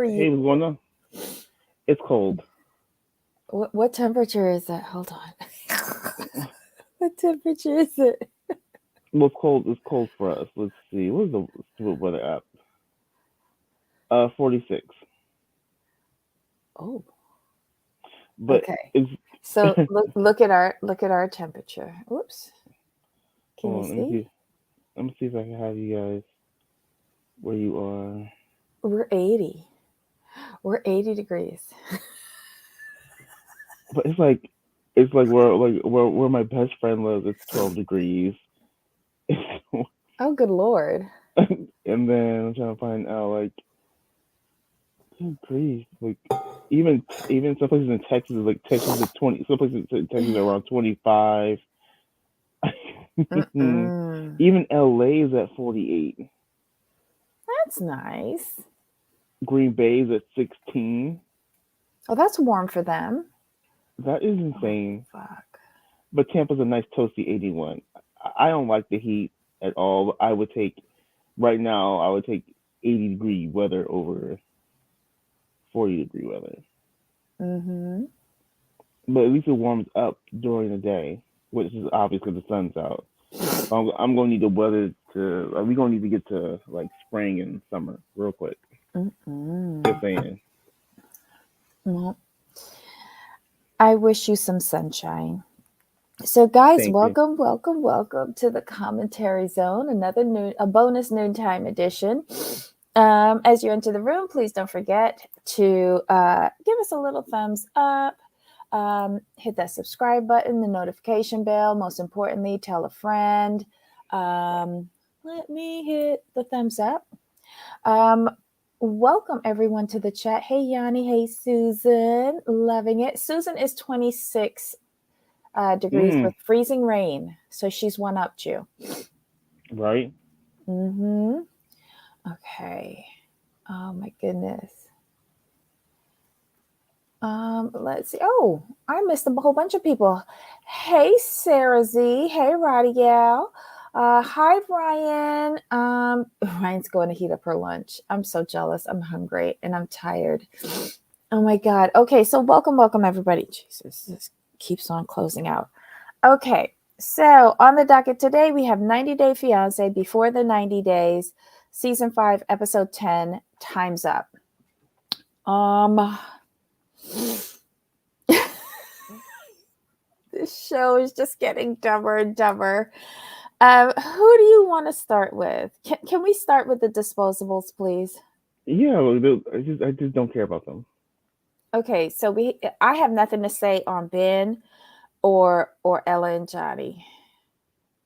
are you? Hey, what's going on? It's cold. What temperature is it? Hold on. What temperature is it? Well, it's cold. It's cold for us. Let's see. What's the stupid weather app? 46. Oh, But okay. it's. So look at our temperature. Oops. Can you Hold on. Let me see? see. Let me see if I can have you guys where you are. We're 80. We're 80 degrees. But it's like where my best friend lives. It's 12 degrees. Oh, good Lord. And then I'm trying to find out like good grief. Like even some places in Texas, like Texas is 20. Some places in Texas are around 25. Mm-mm. Even LA is at 48. That's nice. Green Bay is at 16. Oh, that's warm for them. That is Oh, insane. fuck. But Tampa's a nice toasty 81. I don't like the heat at all. I would take right now. I would take 80-degree weather over 40-degree weather. Mm-hmm. But at least it warms up during the day, which is obvious because the sun's out. I'm gonna need the weather to. We gonna need to get to like spring and summer real quick. Mm-mm. Just saying. Well, I wish you some sunshine. So, guys, Thank you. welcome, welcome, welcome to the commentary zone, a bonus noontime edition. As you enter the room, please don't forget to give us a little thumbs up, hit that subscribe button, the notification bell. Most importantly, tell a friend. Let me hit the thumbs up. Um, Welcome everyone to the chat. Hey Yanni, hey Susan, loving it. Susan is 26 degrees Mm, with freezing rain. So she's one up you. right. Mm-hmm. Okay. Oh my goodness. Let's see. Oh, I missed a whole bunch of people. Hey Sarah Z. Hey Radiel. Hi Ryan. Ryan's going to heat up her lunch. I'm so jealous. I'm hungry and I'm tired. Oh my God. Okay, so welcome everybody. Jesus, this keeps on closing out. Okay, so on the docket today, we have 90 Day Fiancé, Before the 90 Days, Season 5, Episode 10, Time's Up. This show is just getting dumber and dumber. Who do you want to start with? Can we start with the disposables, please? Yeah. Well, I just don't care about them. Okay, so I have nothing to say on Ben or Ella and Johnny.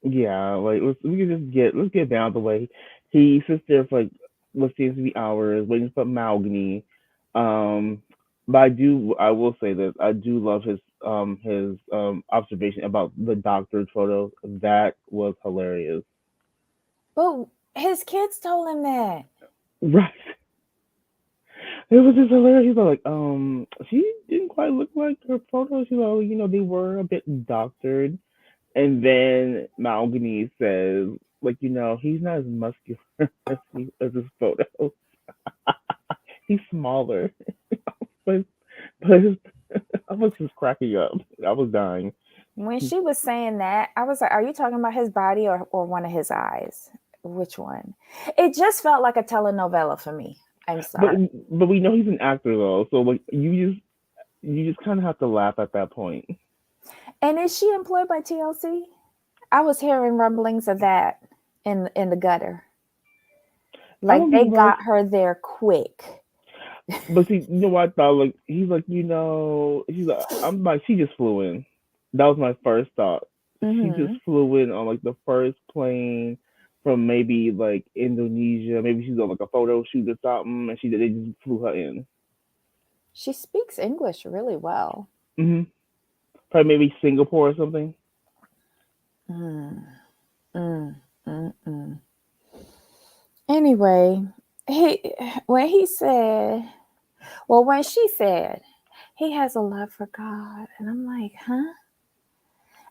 Yeah. Like we can just let's get down the way. He sits there for like what seems to be hours waiting for Malgany. Um, but I will say this. I do love his observation about the doctored photo. That was hilarious. But his kids told him that. Right. It was just hilarious. He's like, she didn't quite look like her photos. They were a bit doctored. And then Malgany says, like, he's not as muscular as his photos. He's smaller. but but I was just cracking up. I was dying. When she was saying that, I was like, are you talking about his body or one of his eyes? Which one? It just felt like a telenovela for me. I'm But sorry. but we know he's an actor though, so like you just kind of have to laugh at that point. And is she employed by TLC? I was hearing rumblings of that in the gutter. I Like don't be they surprised. got her there quick. But see, what I thought? Like he's like, she's like, I'm like, she just flew in. That was my first thought. She just Hmm. flew in on like the first plane from maybe like Indonesia. Maybe she's on like a photo shoot or something, and they just flew her in. She speaks English really well. Probably maybe Singapore or something. Mm, mm, mm. Anyway, he when he said, well, when she said he has a love for God, and I'm like, huh?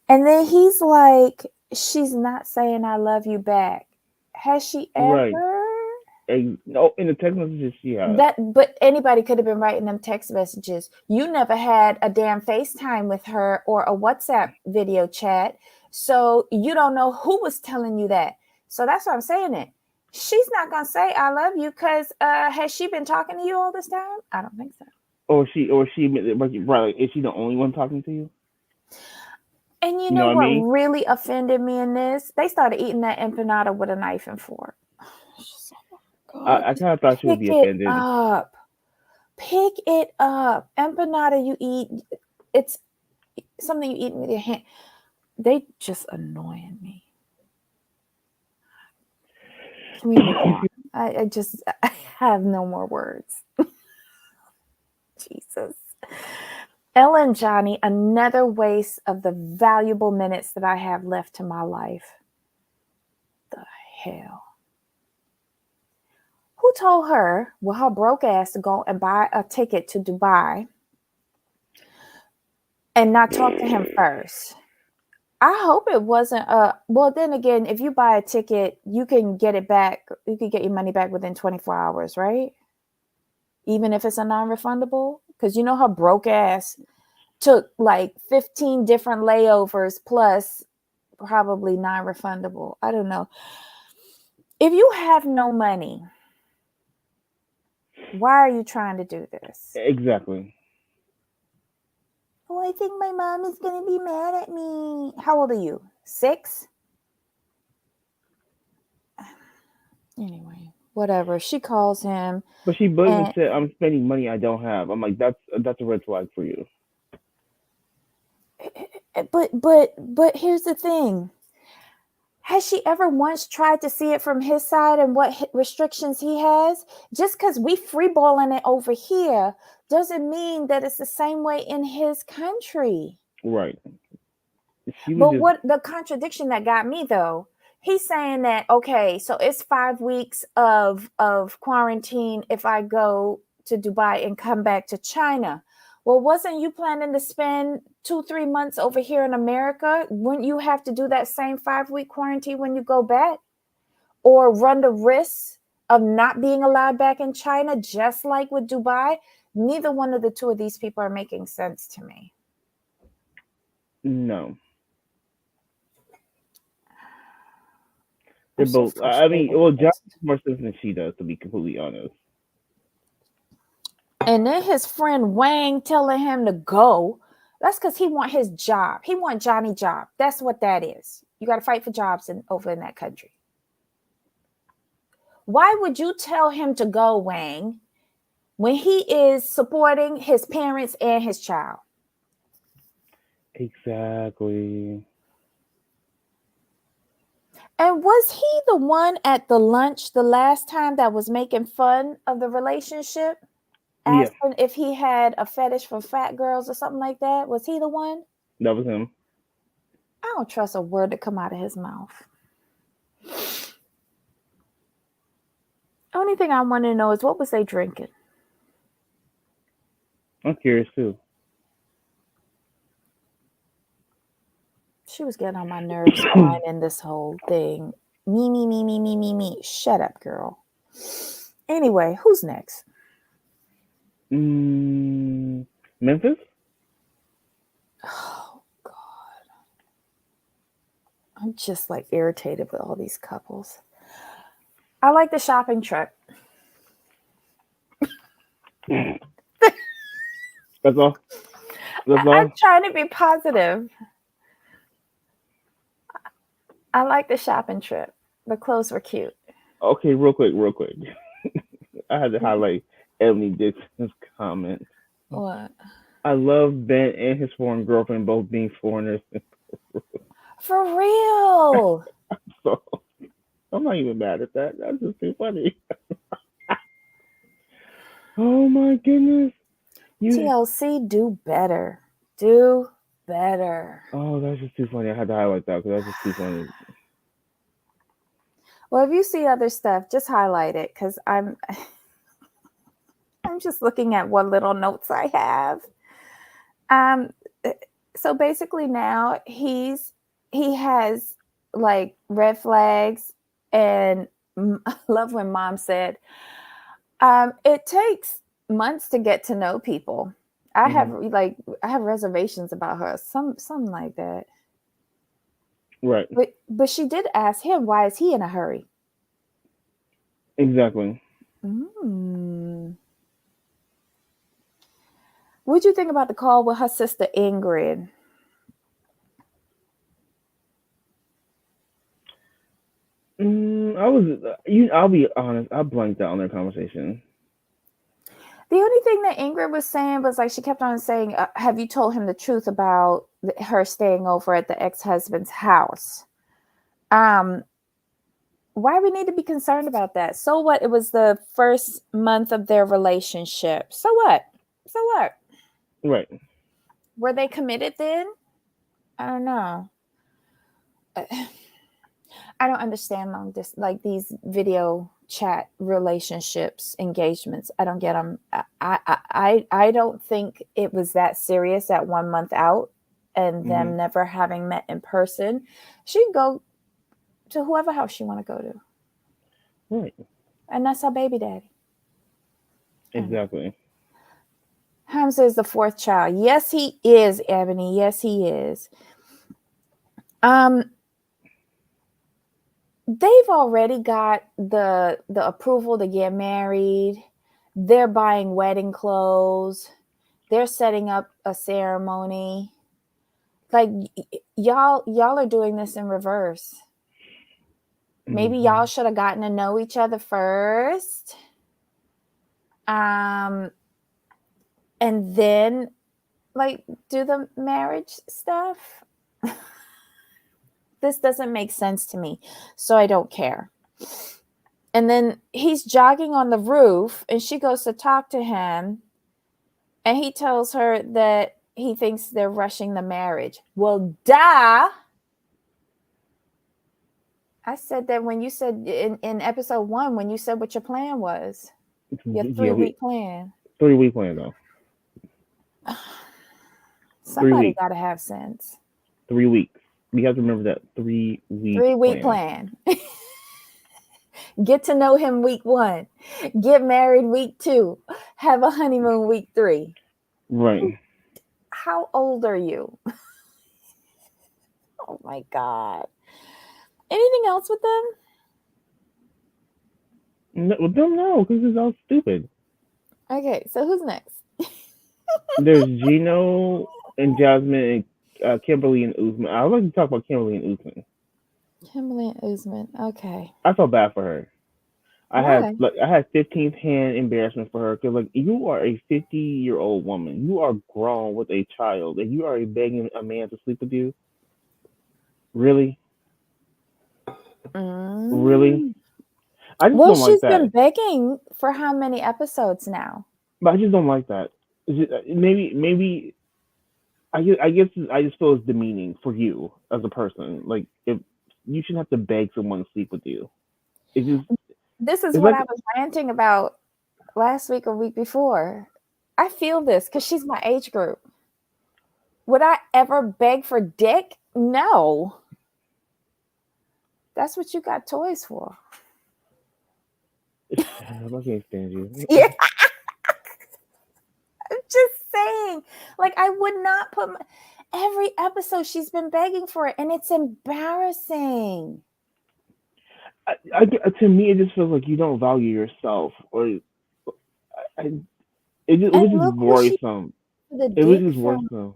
And then he's like, she's not saying I love you back. Has she Right. ever? No, in the text messages she had. But anybody could have been writing them text messages. You never had a damn FaceTime with her or a WhatsApp video chat. So you don't know who was telling you that. So that's what I'm saying it. She's not gonna say I love you because has she been talking to you all this time? I don't think so. Or she, right? Is she the only one talking to you? And you You know know what I what mean? really offended me in this? They started eating that empanada with a knife and fork. God, I kind of thought she would pick be it offended. up. Pick it up. Empanada you eat, it's something you eat with your hand. They just annoying me. Can we move on? I have no more words. Jesus. Ella and Johnny, another waste of the valuable minutes that I have left to my life. The hell. Who told her, well, her broke ass to go and buy a ticket to Dubai and not talk to him first? I hope it wasn't well then again, if you buy a ticket, you can get it back. You can get your money back within 24 hours, right? Even if it's a non-refundable? Because you know her broke ass took like 15 different layovers plus probably non-refundable. I don't know. If you have no money, why are you trying to do this? Exactly. Oh, I think my mom is going to be mad at me. How old are you? 6? Anyway, whatever. She calls him But she blatantly and said, "I'm spending money I don't have." I'm like, that's a red flag for you. but here's the thing. Has she ever once tried to see it from his side and what restrictions he has? Just because we freeballing it over here doesn't mean that it's the same way in his country. Right. She was But just what the contradiction that got me though, he's saying that okay, so it's 5 weeks of quarantine if I go to Dubai and come back to China. Well, wasn't you planning to spend 2-3 months over here in America? Wouldn't you have to do that same 5-week quarantine when you go back, or run the risk of not being allowed back in China, just like with Dubai? Neither one of the two of these people are making sense to me. no. They're I'm so both. I frustrated mean, with well, John this. has more sense than she does, to be completely honest. And then his friend Wang telling him to go. That's because he want his job. He want Johnny job. That's what that is. You got to fight for jobs over in that country. Why would you tell him to go, Wang, when he is supporting his parents and his child? Exactly. And was he the one at the lunch the last time that was making fun of the relationship? Yeah, Asking if he had a fetish for fat girls or something like that? Was he the one? that was him. I don't trust a word that come out of his mouth. Only thing I want to know is what was they drinking? I'm curious too. She was getting on my nerves crying in this whole thing. Me, me, me, me, me, me, me. Shut up, girl. Anyway, who's next? Memphis. Oh, God. I'm just like irritated with all these couples. I like the shopping trip. That's all. That's I'm all. trying to be positive. I like the shopping trip. The clothes were cute. Okay, real quick, real quick. I had to highlight Emily Dixon's comment. What? I love Ben and his foreign girlfriend both being foreigners. For real. So I'm not even mad at that. That's just too funny. Oh my goodness. You. TLC, do better. Do better. Oh, that's just too funny. I had to highlight that because that's just too funny. Well, if you see other stuff, just highlight it because I'm just looking at what little notes I have. Um, so basically now he has like red flags and I love when mom said, it takes months to get to know people. I have Hmm. I have reservations about her. Something like that. Right. But she did ask him, why is he in a hurry? Exactly. Mm. What'd you think about the call with her sister Ingrid? I was you. I'll be honest. I blanked out on their conversation. The only thing that Ingrid was saying was like she kept on saying, "Have you told him the truth about her staying over at the ex-husband's house?" Um, why we need to be concerned about that? So what? It was the first month of their relationship. So what? So what? Right. Were they committed then? I don't know. I don't understand long distance, like these video chat relationships, engagements. I don't get them. I don't think it was that serious at 1 month out and Hmm. them never having met in person. She can go to whoever house she want to go to, Right. and that's her baby daddy. And Exactly. Hamza is the fourth child. Yes, he is, Ebony. Yes, he is. Um, they've already got the approval to get married. They're buying wedding clothes. They're setting up a ceremony. Like y'all are doing this in reverse. Maybe y'all Hmm. should have gotten to know each other first. Um and then like do the marriage stuff. This doesn't make sense to me. So I don't care. And then he's jogging on the roof and she goes to talk to him and he tells her that he thinks they're rushing the marriage. Well, duh. I said that when you said in episode 1, when you said what your plan was, your Yeah. 3 week plan. 3 week plan though. Three Somebody weeks. got to have sense. 3 weeks. We have to remember that 3 week 3 week plan. plan. Get to know him week 1. Get married week 2. Have a honeymoon week 3. Right. How old are you? Oh my God. Anything else with them? No, well, don't know because it's all stupid. Okay, so who's next? There's Gino and Jasmine and Kimberly and Usman. I would like to talk about Kimberly and Usman. Kimberly and Usman. Okay. I felt bad for her. Why? I had 15th hand embarrassment for her because like you are a 50-year-old woman. You are grown with a child, and you are begging a man to sleep with you. Really, really. Mm. I just Well, don't like she's been that. begging for how many episodes now? But I just don't like that. Maybe I guess I just feel it's demeaning for you as a person. Like if you shouldn't have to beg someone to sleep with you. It's just This is it's what like I was ranting about last week or week before. I feel this because she's my age group. Would I ever beg for dick? No. That's what you got toys for. I can't stand you. Yeah, I'm just saying. Like, I would not put every episode she's been begging for it, and it's embarrassing. To me, it just feels like you don't value yourself, or I, it And was just look who she worrisome. the It was dick just from. worrisome.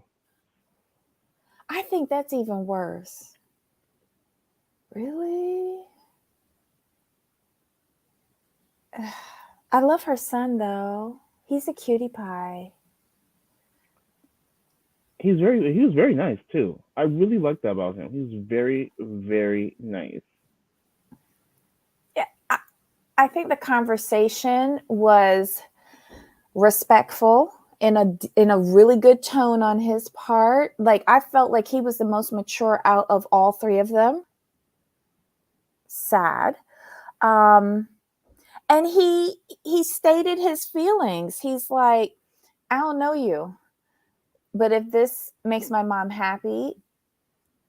I think that's even worse. Really? I love her son though. He's a cutie pie. He was very nice too. I really liked that about him. He was very nice. Yeah, I think the conversation was respectful in a really good tone on his part. Like I felt like he was the most mature out of all three of them. Sad. Um, and he stated his feelings. He's like, I don't know you, but if this makes my mom happy,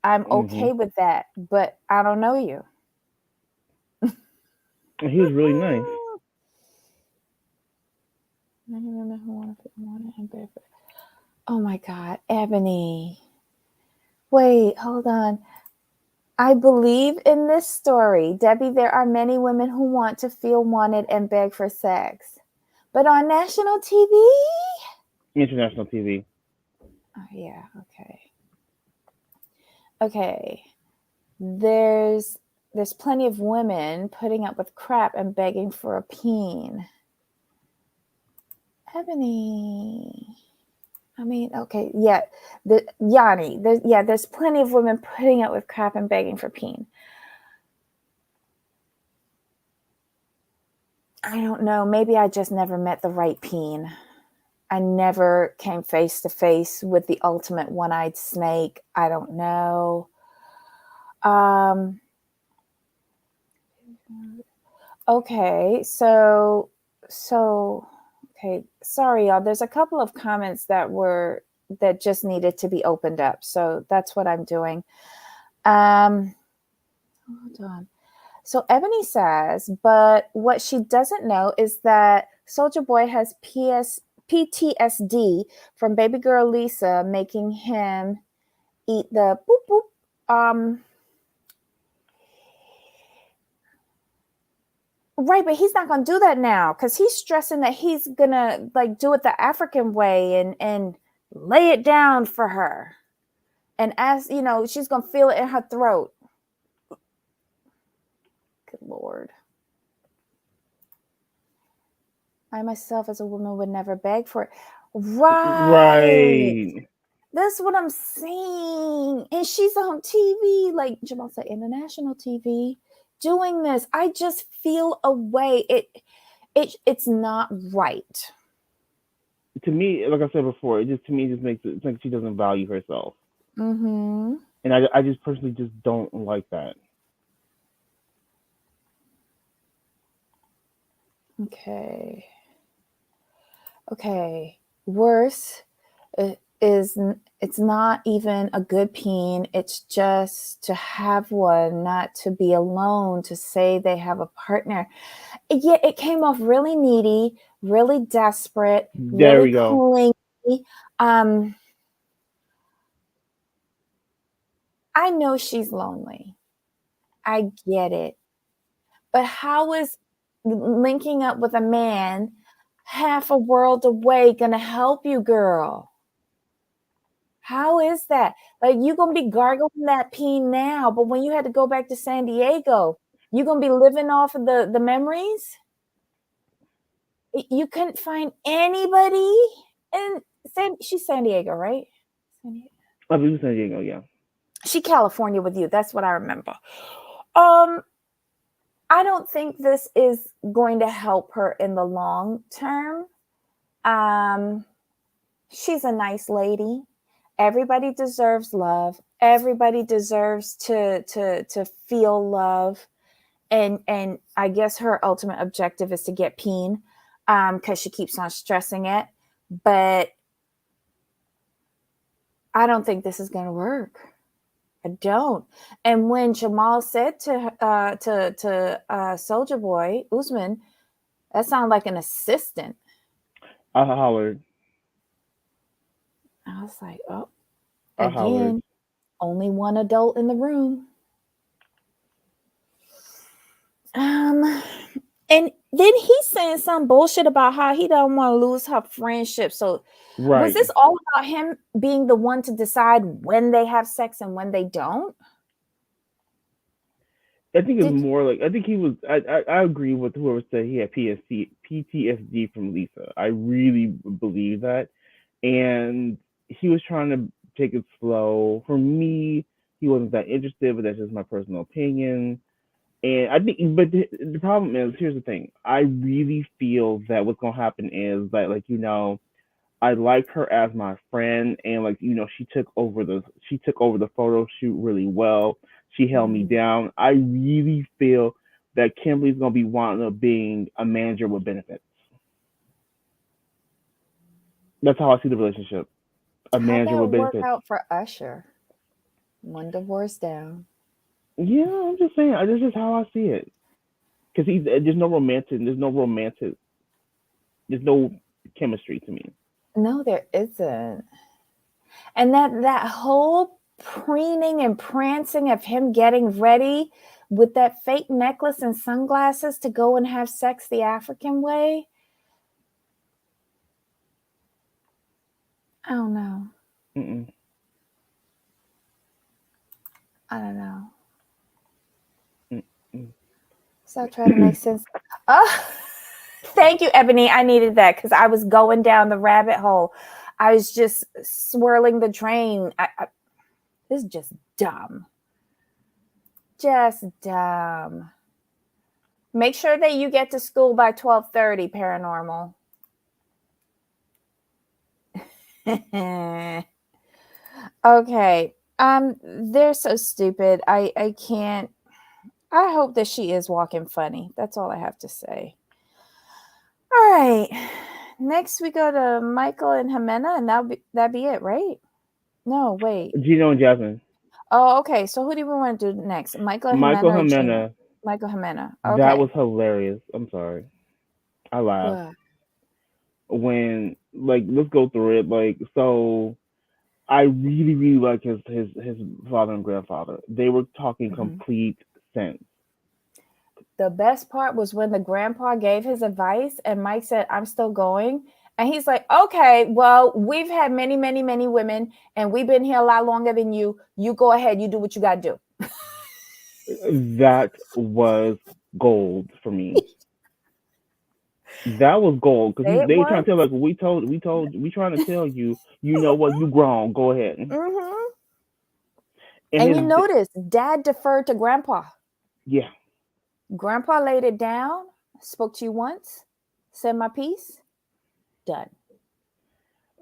I'm Hmm. okay with that. But I don't know you. He was really nice. Oh my God, Ebony. Wait, hold on. I believe in this story, Debbie, there are many women who want to feel wanted and beg for sex. But on national TV? International TV. Oh, yeah, okay. Okay. There's plenty of women putting up with crap and begging for a peen. Ebony. I mean, okay, yeah. Yanni, there's plenty of women putting up with crap and begging for peen. I don't know. Maybe I just never met the right peen. I never came face to face with the ultimate one-eyed snake. I don't know. Okay, okay. Sorry, y'all. There's a couple of comments that just needed to be opened up. So that's what I'm doing. Hold on. So Ebony says, but what she doesn't know is that Soldier Boy has PTSD from baby girl Lisa making him eat the boop boop. Right, but he's not gonna do that now because he's stressing that he's gonna like do it the African way and lay it down for her. And as you know, she's gonna feel it in her throat. Good Lord. I myself as a woman would never beg for it. Right. Right. That's what I'm saying. And she's on TV, like Jamal said, international TV, doing this. I just feel a way. It's not right. To me, like I said before, it just to me just makes it like she doesn't value herself, Mm-hmm. and I just personally just don't like that. Okay. Okay. Worse is it's not even a good peen. It's just to have one, not to be alone, to say they have a partner. Yeah, it came off really needy, really desperate, There really we go. clingy. Um, I know she's lonely. I get it. But how is linking up with a man half a world away gonna help you, girl? How is that? Like you gonna be gargling that peen now, but when you had to go back to San Diego, you gonna be living off of the memories? You couldn't find anybody in she's San Diego, right? San Diego. I believe San Diego, yeah. She California with you. That's what I remember. Um, I don't think this is going to help her in the long term. Um, she's a nice lady. Everybody deserves love. Everybody deserves to feel love. And I guess her ultimate objective is to get peen, because she keeps on stressing it. But I don't think this is going to work. I don't. And when Jamal said to Soldier Boy Usman, that sounded like an assistant. I hollered. I was like, oh, I hollered. again, only one adult in the room. Um, and then he's saying some bullshit about how he don't want to lose her friendship. So was Right. this all about him being the one to decide when they have sex and when they don't? I think it's Did more like I think he was. I agree with whoever said he had PTSD from Lisa. I really believe that, and he was trying to take it slow. For me, he wasn't that interested, but that's just my personal opinion. And I think, but the problem is, here's the thing. I really feel that what's gonna happen is that, like, I like her as my friend, and like she took over the photo shoot really well. She held me mm, down. I really feel that Kimberly's gonna be wanting to being a manager with benefits. That's how I see the relationship. A how'd manager that with work benefits. out for Usher? One divorce down. Yeah, I'm just saying. This is how I see it. because he's there's no chemistry to me. No, there isn't. And that whole preening and prancing of him getting ready with that fake necklace and sunglasses to go and have sex the African way. I don't know. Mm-mm. I don't know. Mm-mm. Stop trying to make sense. Oh, thank you, Ebony. I needed that because I was going down the rabbit hole. I was just swirling the drain. This is just dumb. Just dumb. Make sure that you get to school by 12:30, paranormal. Okay. They're so stupid. I can't. I hope that she is walking funny. That's all I have to say. All right. Next we go to Michael and Jimena, and that'd be it, right? No, wait. Gino and Jasmine. Oh, okay. So who do we want to do next? Michael Michael Jimena or Gino? Jimena. Michael Jimena. That Okay. was hilarious. I'm sorry. I laughed What? when like let's go through it. Like so, I really really like his father and grandfather. They were talking Mhm. complete sense. The best part was when the grandpa gave his advice and Mike said, I'm still going. And he's like, okay, well, we've had many, many, many women and we've been here a lot longer than you. You go ahead, you do what you got to do. That was gold for me. That was gold because Say it they were trying to tell once. like we trying to tell you. You know what? You grown. Go ahead. Hmm. And And you his notice dad deferred to grandpa. yeah, Grandpa laid it down, spoke to you once, said my piece, done.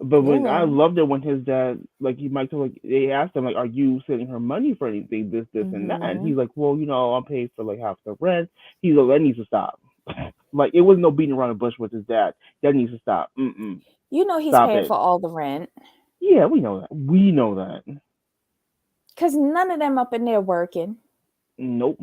but You'll when I learn. loved it when his dad like he might tell like they asked him like, are you sending her money for anything? This and that. And Hmm. he's like, well, I'm paid for like half the rent. He's like, that needs to stop. Like it was no beating around the bush with his dad. That needs to stop. Mm-mm. You know he's Stop paying it. for all the rent Yeah, we know that. We know that. because none of them up in there working. Nope.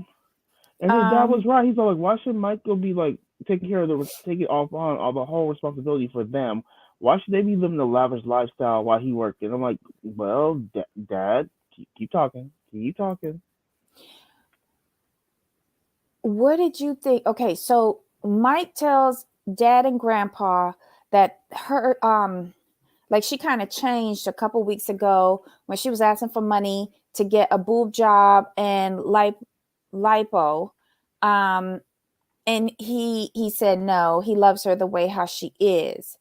And his dad Um, was right. He's all like, why should Michael be like taking care of taking off on all the whole responsibility for them? Why should they be living a lavish lifestyle while he working? I'm like, well, Dad, keep talking, keep talking. what did you think? Okay, so Mike tells dad and grandpa that her like she kind of changed a couple weeks ago when she was asking for money to get a boob job and lipo. Um, and he said no, he loves her the way how she is.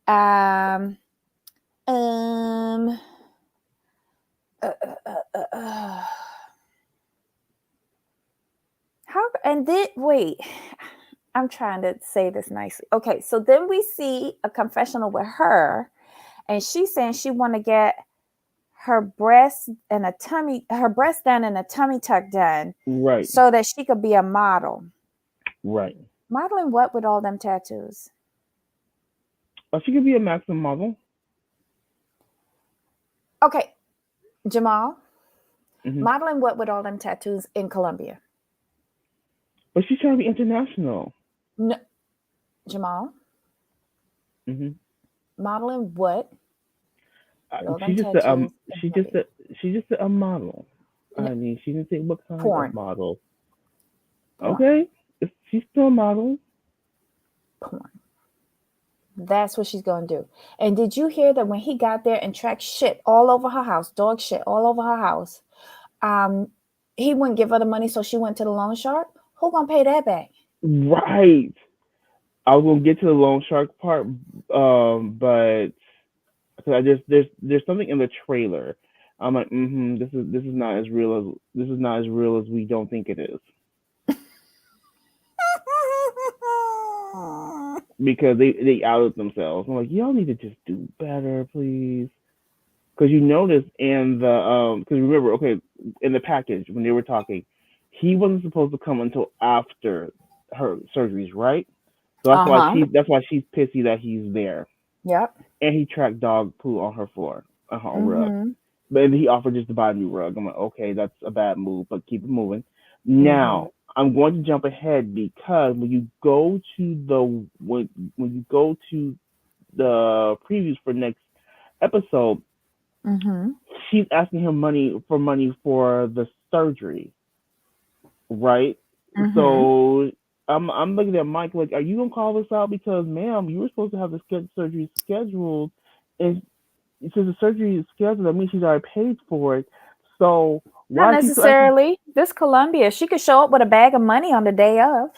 Um, um, uh, uh, uh, uh, how and then wait, I'm trying to say this nicely. Okay, so then we see a confessional with her, and she's saying she want to get her breast done and a tummy tuck done, Right, so that she could be a model. right. Modeling what with all them tattoos? But she could be a maximum model. Okay, Jamal, Hmm. modeling what with all them tattoos in Colombia? But she's trying to be international. No, Jamal, Hmm. modeling what with all them She's just tattoos in she's just Colombia? a model. No, I mean, she didn't say what kind of porn, model. porn, Okay, she's still a model. porn. That's what she's going to do. And did you hear that when he got there and tracked shit all over her house, dog shit all over her house, um, he wouldn't give her the money, so she went to the loan shark? Who gonna pay that back? Right. I was gonna get to the loan shark part, but cause I just there's something in the trailer. I'm like, this is not as real as we don't think it is because they outed themselves. I'm like, y'all need to just do better, please. Because you notice in the because remember, okay, in the package when they were talking, he wasn't supposed to come until after her surgeries, right? So Uh-huh. that's why she's pissy that he's there, Yep. and he tracked dog poo on her floor, on her rug. Mm-hmm. But he offered just to buy a new rug. I'm like, okay, that's a bad move, but keep it moving. Mm-hmm. Now, I'm going to jump ahead because when you go to the previews for next episode, Mm-hmm. she's asking him money for the surgery, right? Mm-hmm. So I'm looking at Mike like, are you gonna call this out? Because ma'am, you were supposed to have the surgery scheduled, and since the surgery is scheduled, that means she's already paid for it. So Not why is she still asking? necessarily. This Columbia, she could show up with a bag of money on the day of,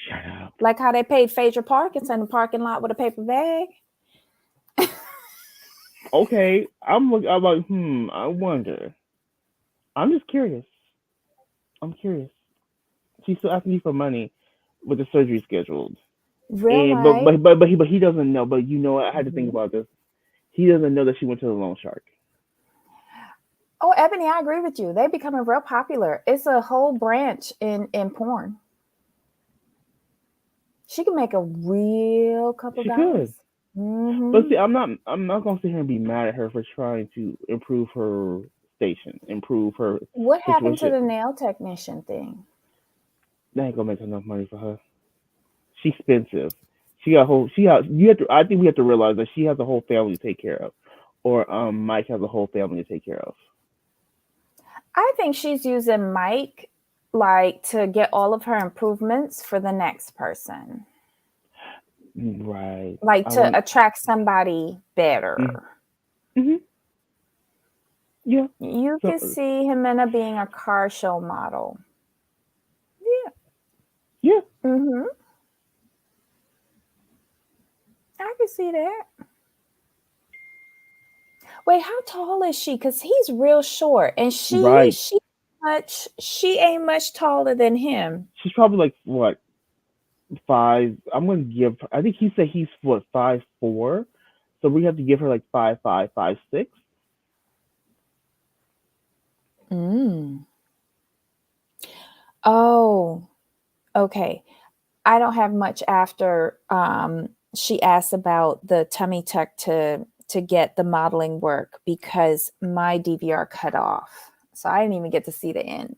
Shut up. like how they paid Phaedra Parkinson in the parking lot with a paper bag. Okay, I'm like, I wonder. I'm just curious. I'm curious. She's still asking me for money with the surgery scheduled. Real And life. but he doesn't know. But you know what? I had to think Mhm. about this. He doesn't know that she went to the loan shark. Oh, Ebony, I agree with you. They becoming real popular. It's a whole branch in porn. She can make a real couple She could. dollars. But Mm-hmm. see, I'm not gonna sit here and be mad at her for trying to improve her station, improve her What happened to situation. the nail technician thing? That ain't gonna make enough money for her. She's expensive. She got a whole. She got. You have to. I think we have to realize that she has a whole family to take care of, or Mike has a whole family to take care of. I think she's using Mike like to get all of her improvements for the next person, Right. like I to want. attract somebody Mm, better. hmm. Yeah. You So could see Jimena being a car show model. Yeah. yeah. Mm-hmm. I can see that. Wait, how tall is she? Because he's real short, and Right. she ain't much taller than him. She's probably like what 5. I'm gonna give. I think he said he's what 5'4". So we have to give her like 5'5", 5'6". Mm. Oh, okay. I don't have much after she asked about the tummy tuck to get the modeling work because my DVR cut off. So I didn't even get to see the end.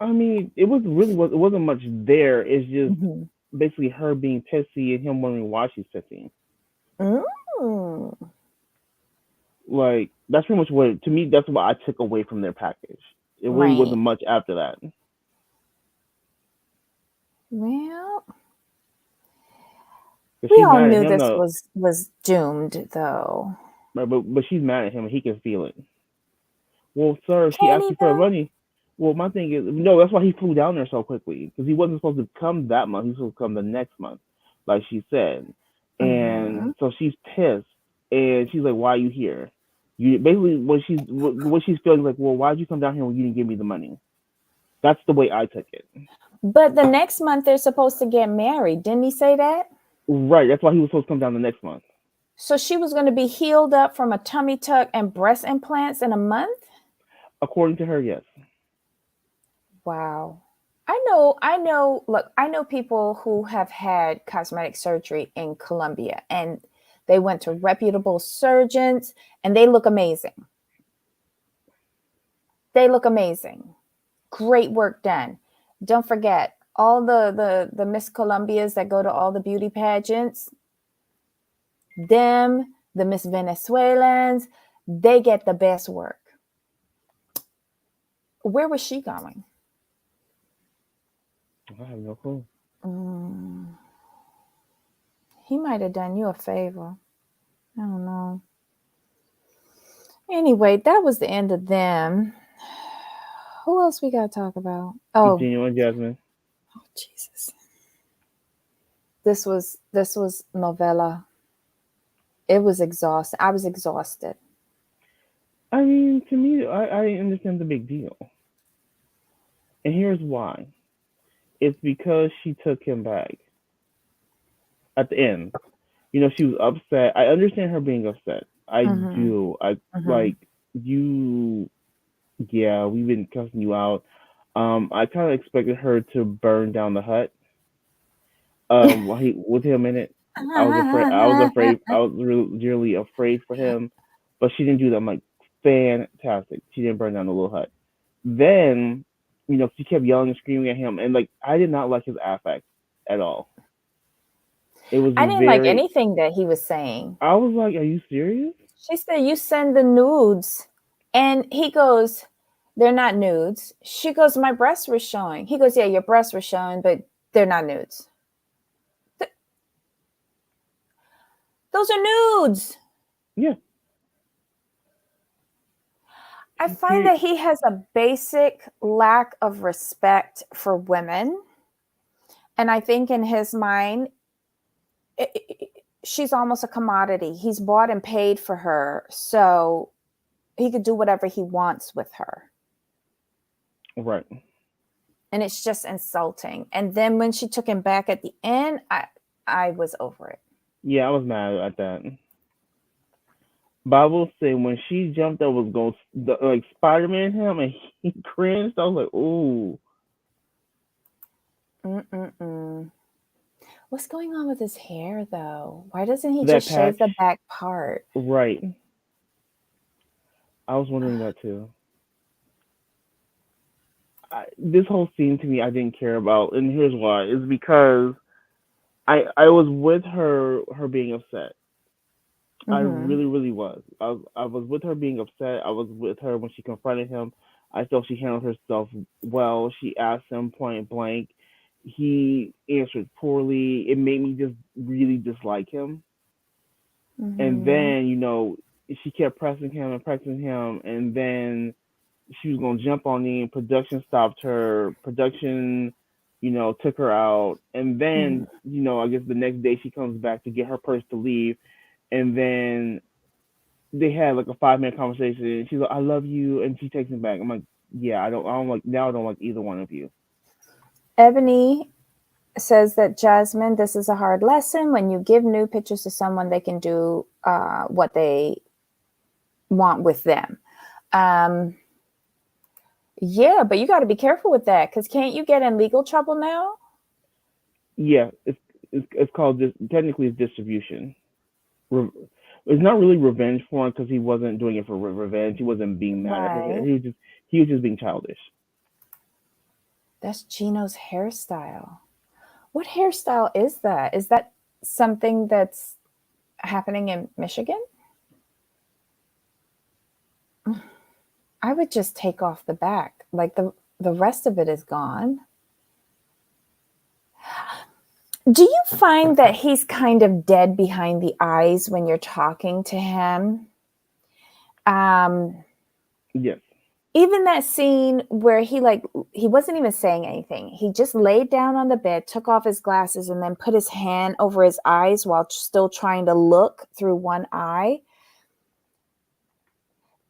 I mean, it wasn't much there. It's just Mhm. basically her being pissy and him wondering why she's pissy. Mm. Like that's pretty much what to me. That's what I took away from their package. It really Right. wasn't much after that. Well, But we she's all mad at knew him this though. was doomed though. Right, but she's mad at him and he can feel it. Well, sir, she Can asked he you for though? money. Well, my thing is, no, that's why he flew down there so quickly because he wasn't supposed to come that month. He was supposed to come the next month, like she said. Mm-hmm. And so she's pissed, and she's like, "Why are you here?" You basically what she's feeling like. Well, why did you come down here when you didn't give me the money? That's the way I took it. But the next month they're supposed to get married. Didn't he say that? Right. That's why he was supposed to come down the next month. So she was going to be healed up from a tummy tuck and breast implants in a month? According to her, yes. Wow. Look, I know people who have had cosmetic surgery in Colombia and they went to reputable surgeons and they look amazing. They look amazing. Great work done. Don't forget, all the Miss Columbias that go to all the beauty pageants, them, the Miss Venezuelans, they get the best work. Where was she going? I have no clue. Mm, he might have done you a favor. I don't know. Anyway, that was the end of them. Who else we got to talk about? Oh, Genuine Jasmine. oh Jesus. This was novella. It was exhausting. I was exhausted. I mean, to me, I understand the big deal, and here's why. It's because she took him back at the end. You know, she was upset. I understand her being upset. I Mm-hmm. do. I Mm-hmm. like you. Yeah, we've been cussing you out. I kind of expected her to burn down the hut. While he with him in it, I was afraid. I was afraid. I was really afraid for him, but she didn't do that. I'm like, fantastic. She didn't burn down the little hut. Then She kept yelling and screaming at him, and like I did not like his affect at all. It was I didn't like very. anything that he was saying. I was like, "Are you serious?" She said, "You send the nudes." And he goes, "They're not nudes." She goes, "My breasts were showing." He goes, "Yeah, your breasts were showing, but they're not nudes." Those are nudes. Yeah. I find that he has a basic lack of respect for women. And I think in his mind, she's almost a commodity. He's bought and paid for her. So he could do whatever he wants with her. Right. And it's just insulting. And then when she took him back at the end, I was over it. Yeah, I was mad at that. But I will say when she jumped up was going like Spider Man him and he cringed. I was like, "Ooh, Mm-mm-mm. What's going on with his hair, though? Why doesn't he that just shave patch." the back part? Right. I was wondering that too. This whole scene to me, I didn't care about, and here's why: is because I was with her being upset. I Mm-hmm. really really was. I was with her being upset. I was with her when she confronted him. I felt she handled herself well. She asked him point blank. He answered poorly. It made me just really dislike him. And Mm-hmm. then she kept pressing him, and then she was gonna jump on me. Production stopped her. Production, took her out. And Mm-hmm. then, I guess the next day she comes back to get her purse to leave. And then they had like a 5 minute conversation. She's like, "I love you," and she takes him back. I'm like, "Yeah, I don't like now. I don't like either one of you." Ebony says that Jasmine, this is a hard lesson. When you give new pictures to someone, they can do what they want with them. Um, yeah, but you got to be careful with that because can't you get in legal trouble now? Yeah, it's called this. Technically, it's distribution. Re- it's not really revenge porn because he wasn't doing it for revenge. He wasn't being mad at her. Right. He was just being childish. That's Gino's hairstyle. What hairstyle is that? Is that something that's happening in Michigan? I would just take off the back. Like the rest of it is gone. Do you find that he's kind of dead behind the eyes when you're talking to him? Um, Yes. Even that scene where he wasn't even saying anything. He just laid down on the bed, took off his glasses, and then put his hand over his eyes while still trying to look through one eye.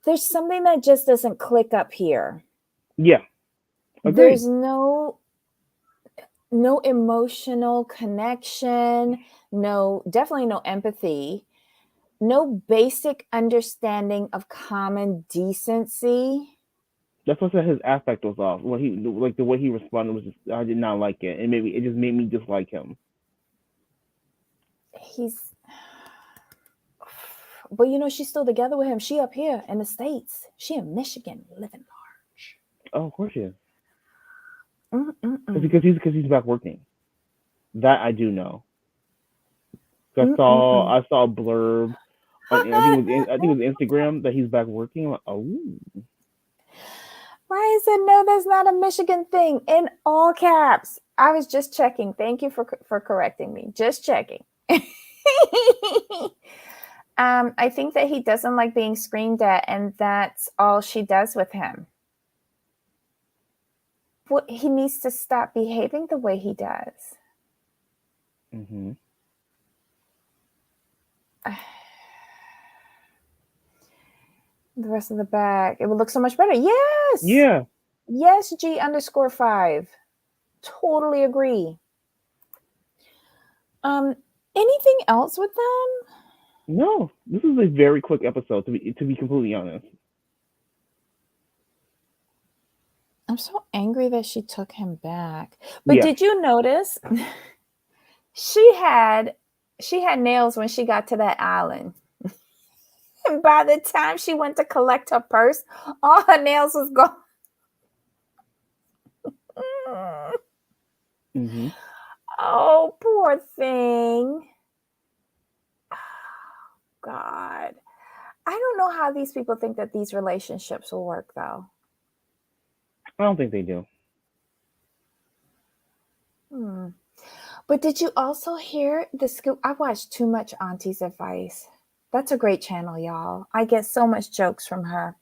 There's something that just doesn't click up here. Yeah. Agreed. There's no emotional connection, definitely no empathy, no basic understanding of common decency. That's what I said his affect was off. What he like the way he responded was just I did not like it, and maybe it just made me dislike him. He's But she's still together with him. She up here in the States. She in Michigan living large. Oh, of course he is. It's Mm-mm-mm. because he's back working. That I do know. I saw Mm-mm-mm. I saw a blurb on I think it was Instagram that he's back working. I'm like, oh, Why is it no? That's not a Michigan thing in all caps. I was just checking. Thank you for correcting me. Just checking. I think that he doesn't like being screamed at, and that's all she does with him. Well, he needs to stop behaving the way he does. mm-hmm. The rest of the bag, it would look so much better. Yes, Yeah. yes. G_5. Totally agree. Um, Anything else with them? No, this is a very quick episode to be completely honest. I'm so angry that she took him back. But Yes, did you notice she had she had nails when she got to that island? And by the time she went to collect her purse, all her nails was gone. Mm-hmm. Oh, poor thing. God. I don't know how these people think that these relationships will work, though. I don't think they do. Hmm. But did you also hear the scoop? I watched too much Auntie's Advice. That's a great channel, y'all. I get so much jokes from her.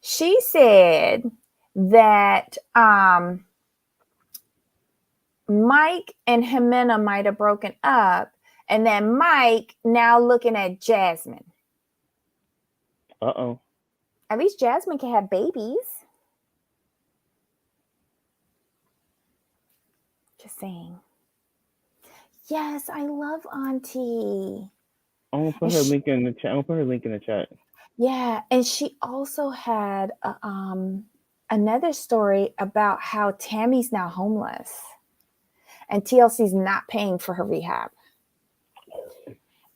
She said that Mike and Jimena might have broken up, and then Mike now looking at Jasmine. Uh-oh. At least Jasmine can have babies. Just saying. Yes, I love Auntie. I'm gonna put And her she, link in the chat. I'm gonna put her link in the chat. yeah, and she also had another story about how Tammy's now homeless and TLC's not paying for her rehab.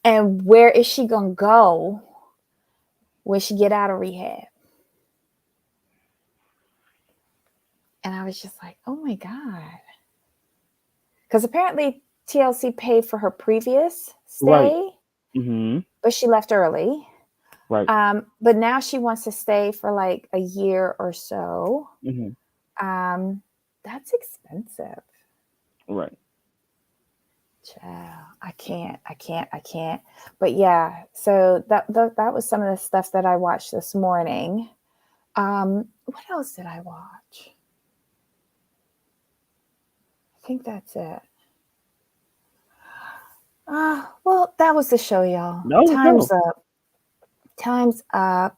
And where is she gonna go when she get out of rehab? And I was just like, oh my God. Because apparently TLC paid for her previous Right. stay, Mm-hmm. but she left early. Right. But now she wants to stay for like a year or so. Mm-hmm. That's expensive. Right. Child, I can't. But yeah, so that was some of the stuff that I watched this morning. What else did I watch? I think that's it. Well, that was the show, y'all. That was a Time's show. up. Time's up.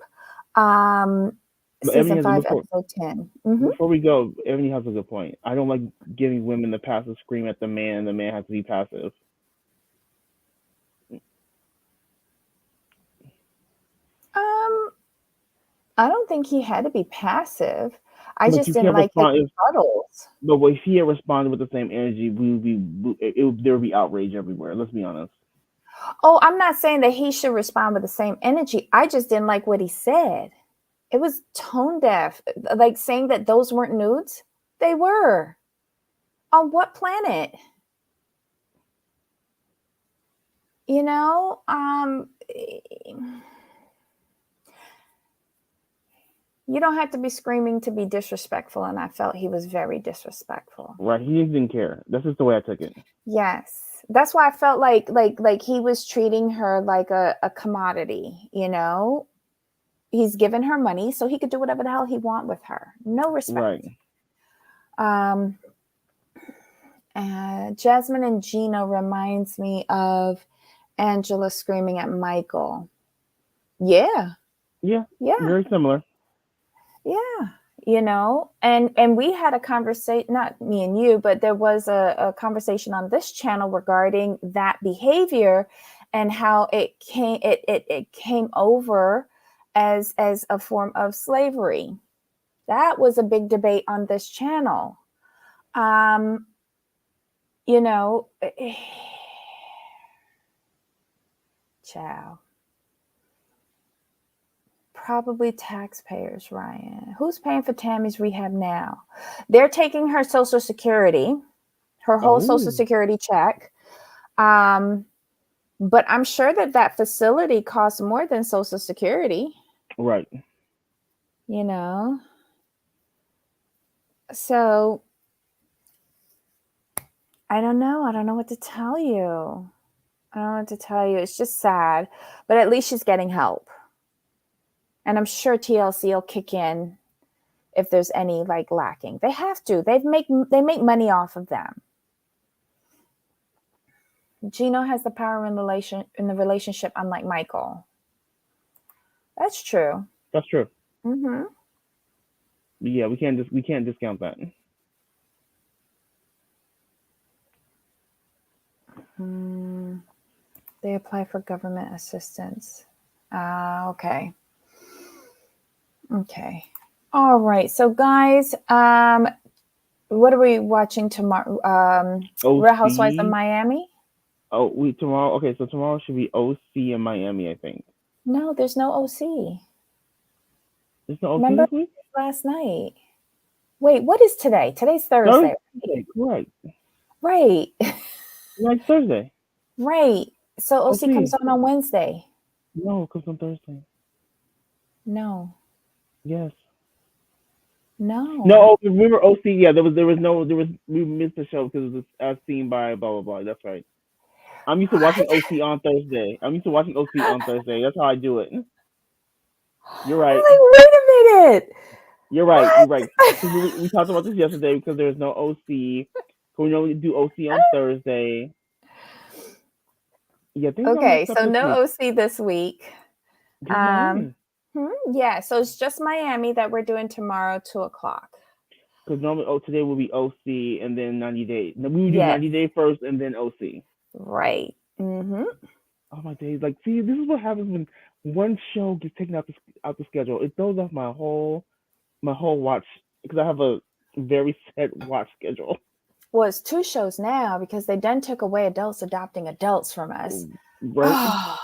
Um, But Ebony Season has a 5, episode 10. Mm-hmm. before we go, Ebony has a good point. I don't like giving women the passive scream at the man. The man has to be passive. Um, I don't think he had to be passive. I But just you didn't can't like his respond. cuddles. But if he had responded with the same energy, there would be outrage everywhere. Let's be honest. Oh, I'm not saying that he should respond with the same energy. I just didn't like what he said. It was tone deaf. Like saying that those weren't nudes. They were. On what planet? You know, you don't have to be screaming to be disrespectful, and I felt he was very disrespectful. Right? He just didn't care. That's just the way I took it. Yes. That's why I felt like he was treating her like a commodity, you know? He's given her money so he could do whatever the hell he want with her. No Right. respect. Um Jasmine and Gino reminds me of Angela screaming at Michael. Yeah. Yeah. Yeah. Very similar. Yeah. You know, and we had a conversation, not me and you, but there was a conversation on this channel regarding that behavior and how it came over as a form of slavery. That was a big debate on this channel. Um, you know, child. Probably taxpayers, Ryan. Who's paying for Tammy's rehab now? They're taking her Social Security, her whole Social Oh. Security check. But I'm sure that facility costs more than Social Security, Right. you know? So I don't know. I don't know what to tell you. I don't know what to tell you. It's just sad, but at least she's getting help. And I'm sure TLC will kick in if there's any like lacking. They have to. They make money off of them. Gino has the power in the relationship, unlike Michael. That's true. That's true. Mm-hmm. Yeah, we can't discount that. They apply for government assistance. Okay. Okay. All right. So, guys, what are we watching tomorrow? Real Housewives of OC. Miami? Oh, we tomorrow. Okay, so tomorrow should be OC in Miami. I think. No, there's no OC. Is the OC Remember this week? last night? Wait, what is today? Today's Thursday. Thursday, correct. Right. Next Thursday. Right. So Oh, OC comes see. on Wednesday. No, it comes on Thursday. No. Yes. No. No, oh, remember OC? Yeah, we missed the show because it was as seen by blah blah blah. That's right. I'm used to watching What? OC on Thursday. I'm used to watching OC on Thursday. That's how I do it. You're I'm right. like, wait a minute. You're right. You're What? right. Because we talked about this yesterday because there's no OC. So we normally do OC on Thursday. Yeah, things got Okay, mixed up so this no week. OC this week. Just Um, Miami. yeah, so it's just Miami that we're doing tomorrow, 2 o'clock. Because normally, today will be OC and then 90 days. We would do Yes, 90 day first and then OC. right. Mm-hmm. Oh my days! Like, see, this is what happens when one show gets taken out the schedule. It throws off my whole watch because I have a very set watch schedule. Well, it's 2 shows now because they then took away adults adopting adults from us. Right? Oh,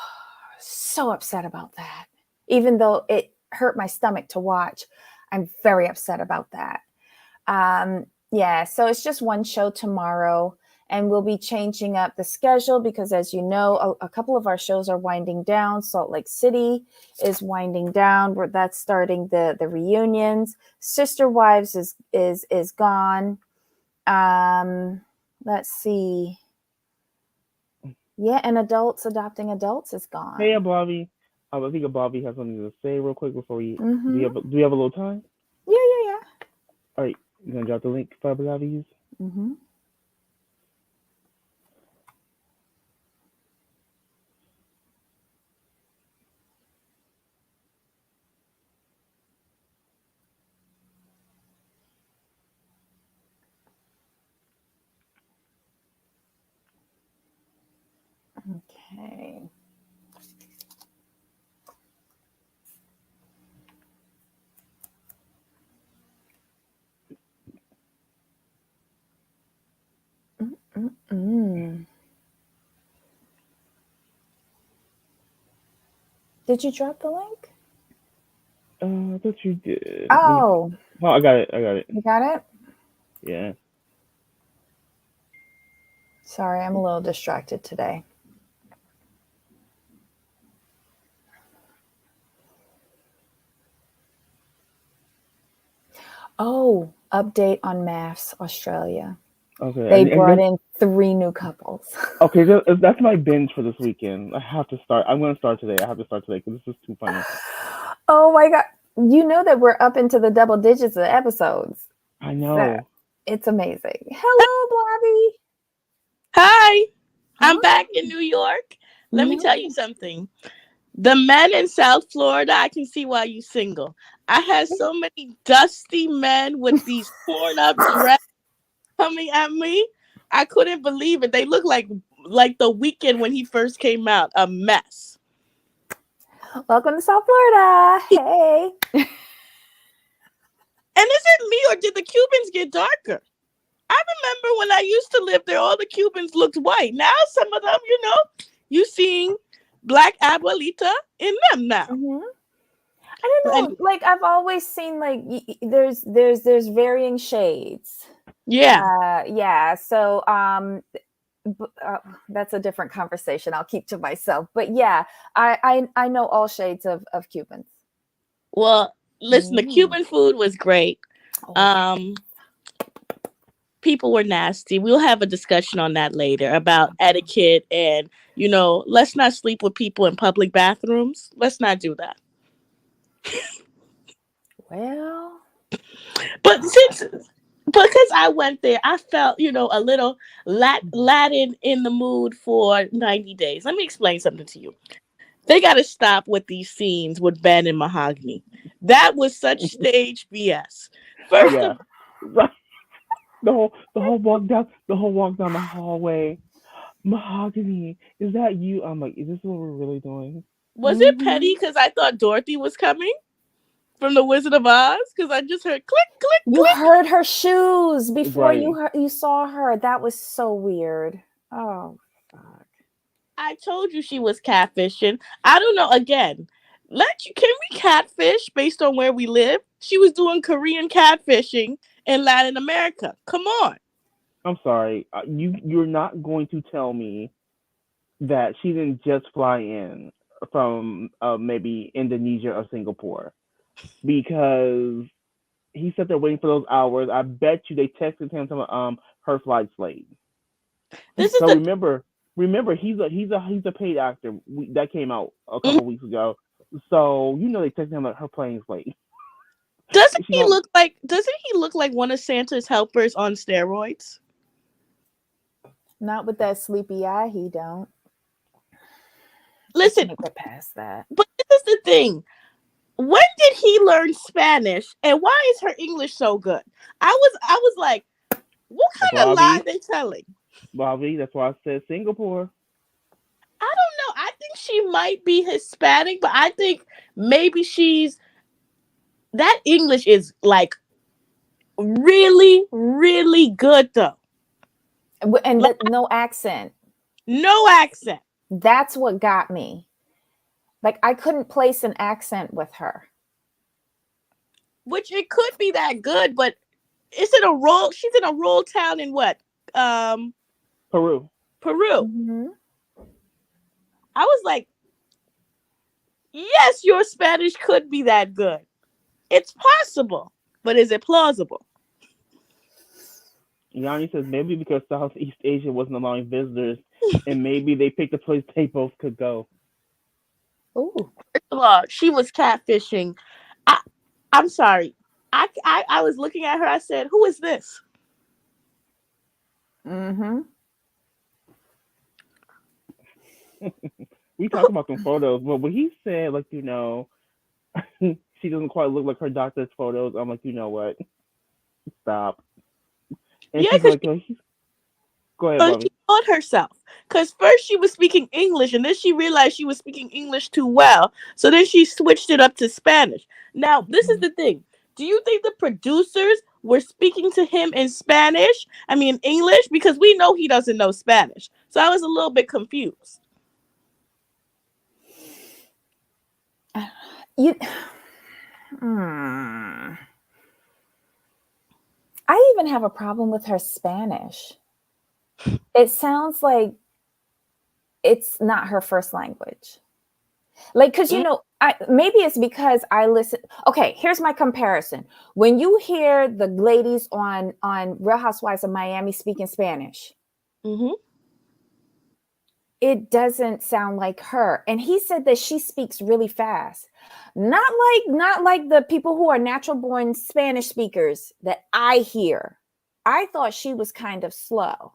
so upset about that. Even though it hurt my stomach to watch, I'm very upset about that. Yeah, so it's just one show tomorrow, and we'll be changing up the schedule because, as you know, a couple of our shows are winding down. Salt Lake City is winding down. That's starting the reunions. Sister Wives is gone. Let's see. Yeah, and adults adopting adults is Hey, gone. Bobby. I think Bobby has something to say real quick before we. Do Mm-hmm. do we have a little time? Yeah, yeah, All right, you gonna drop the link for Bobby's? yeah. Mm-hmm. Okay. Mm-mm. Did you drop the link? I thought you did. Let me. Oh, Oh, I got it. I got it. you got it? Yeah. Sorry, I'm a little distracted today. Oh, update on MAFS Australia. Okay. They And brought then in 3 new couples. okay, that's my binge for this weekend. I have to start. I'm gonna start today. I have to start today because this is too funny. Oh my God. You know that we're up into the double digits of episodes. I So know. it's amazing. Hello, Blobby. Hi, I'm Hi. back in New York. Let me tell you No. something. The men in South Florida, I can see why you single. I had so many dusty men with these torn up dresses coming at me. I couldn't believe it. They look like the weekend when he first came out, a mess. Welcome to South Florida. Hey. And is it me or did the Cubans get darker? I remember when I used to live there, all the Cubans looked white. Now some of them, you seeing black abuelita in them now. Mm-hmm. I don't And know. Like I've always seen like there's varying shades. yeah. Yeah. So that's a different conversation. I'll keep to myself. But yeah, I know all shades of Cubans. Well, listen, the Mm. Cuban food was great. Oh yeah. Um, People were nasty. We'll have a discussion on that later about etiquette and, let's not sleep with people in public bathrooms. Let's not do that. Well, But because I went there, I felt, a little Latin in the mood for 90 days. Let me explain something to you. They got to stop with these scenes with Ben and Mahogany. That was such stage BS. First Yeah. of Right. The whole walk down the hallway. Mahogany, is that you? I'm like, is this what we're really doing? Was it mm-hmm. petty because I thought Dorothy was coming from the Wizard of Oz? Because I just heard click, click, You click. heard her shoes before Right. you saw her. That was so weird. Oh fuck. I told you she was catfishing. I don't know. Again, can we catfish based on where we live? She was doing Korean catfishing in Latin America. Come on. I'm sorry. You're not going to tell me that she didn't just fly in from maybe Indonesia or Singapore, because he sat there waiting for those hours. I bet you they texted him to her flight's late. This is So the remember he's a paid actor. That came out a Mhm. couple weeks ago. So they texted him that her plane's late. Doesn't She he don't. look like one of Santa's helpers on steroids? Not with that sleepy eye, he don't. Listen, Get past that. but this is the thing. When did he learn Spanish, and why is her English so good? I was like, what kind of lie Bobby, they telling? Bobby. That's why I said Singapore. I don't know. I think she might be Hispanic, but I think maybe that English is like really, really good though. And Like, no accent. no accent. That's what got me. Like, I couldn't place an accent with her. Which it could be that good, but it's in a rural. She's in a rural town in what? Peru. Peru. Mm-hmm. I was like, yes, your Spanish could be that good. It's possible, but is it plausible? Yanni says maybe because Southeast Asia wasn't allowing visitors, and maybe they picked a place they both could go. Ooh. First of all, she was catfishing. I'm sorry. I was looking at her. I said, "Who is this?" Mm-hmm. We talked about some photos, but when he said she doesn't quite look like her doctor's photos, I'm like, you know what? Stop. And Yeah, she's because like, go ahead, she Bobby. taught herself. Because first she was speaking English, and then she realized she was speaking English too well. So then she switched it up to Spanish. Now, this is the thing. Do you think the producers were speaking to him in Spanish? I mean, English? Because we know he doesn't know Spanish. So I was a little bit confused. You. Hmm. I even have a problem with her Spanish. It sounds like it's not her first language. Like, because maybe it's because I listen. Okay, here's my comparison. When you hear the ladies on Real Housewives of Miami speaking Spanish, Mm-hmm. it doesn't sound like her. And he said that she speaks really fast. Not like the people who are natural born Spanish speakers that I hear. I thought she was kind of slow.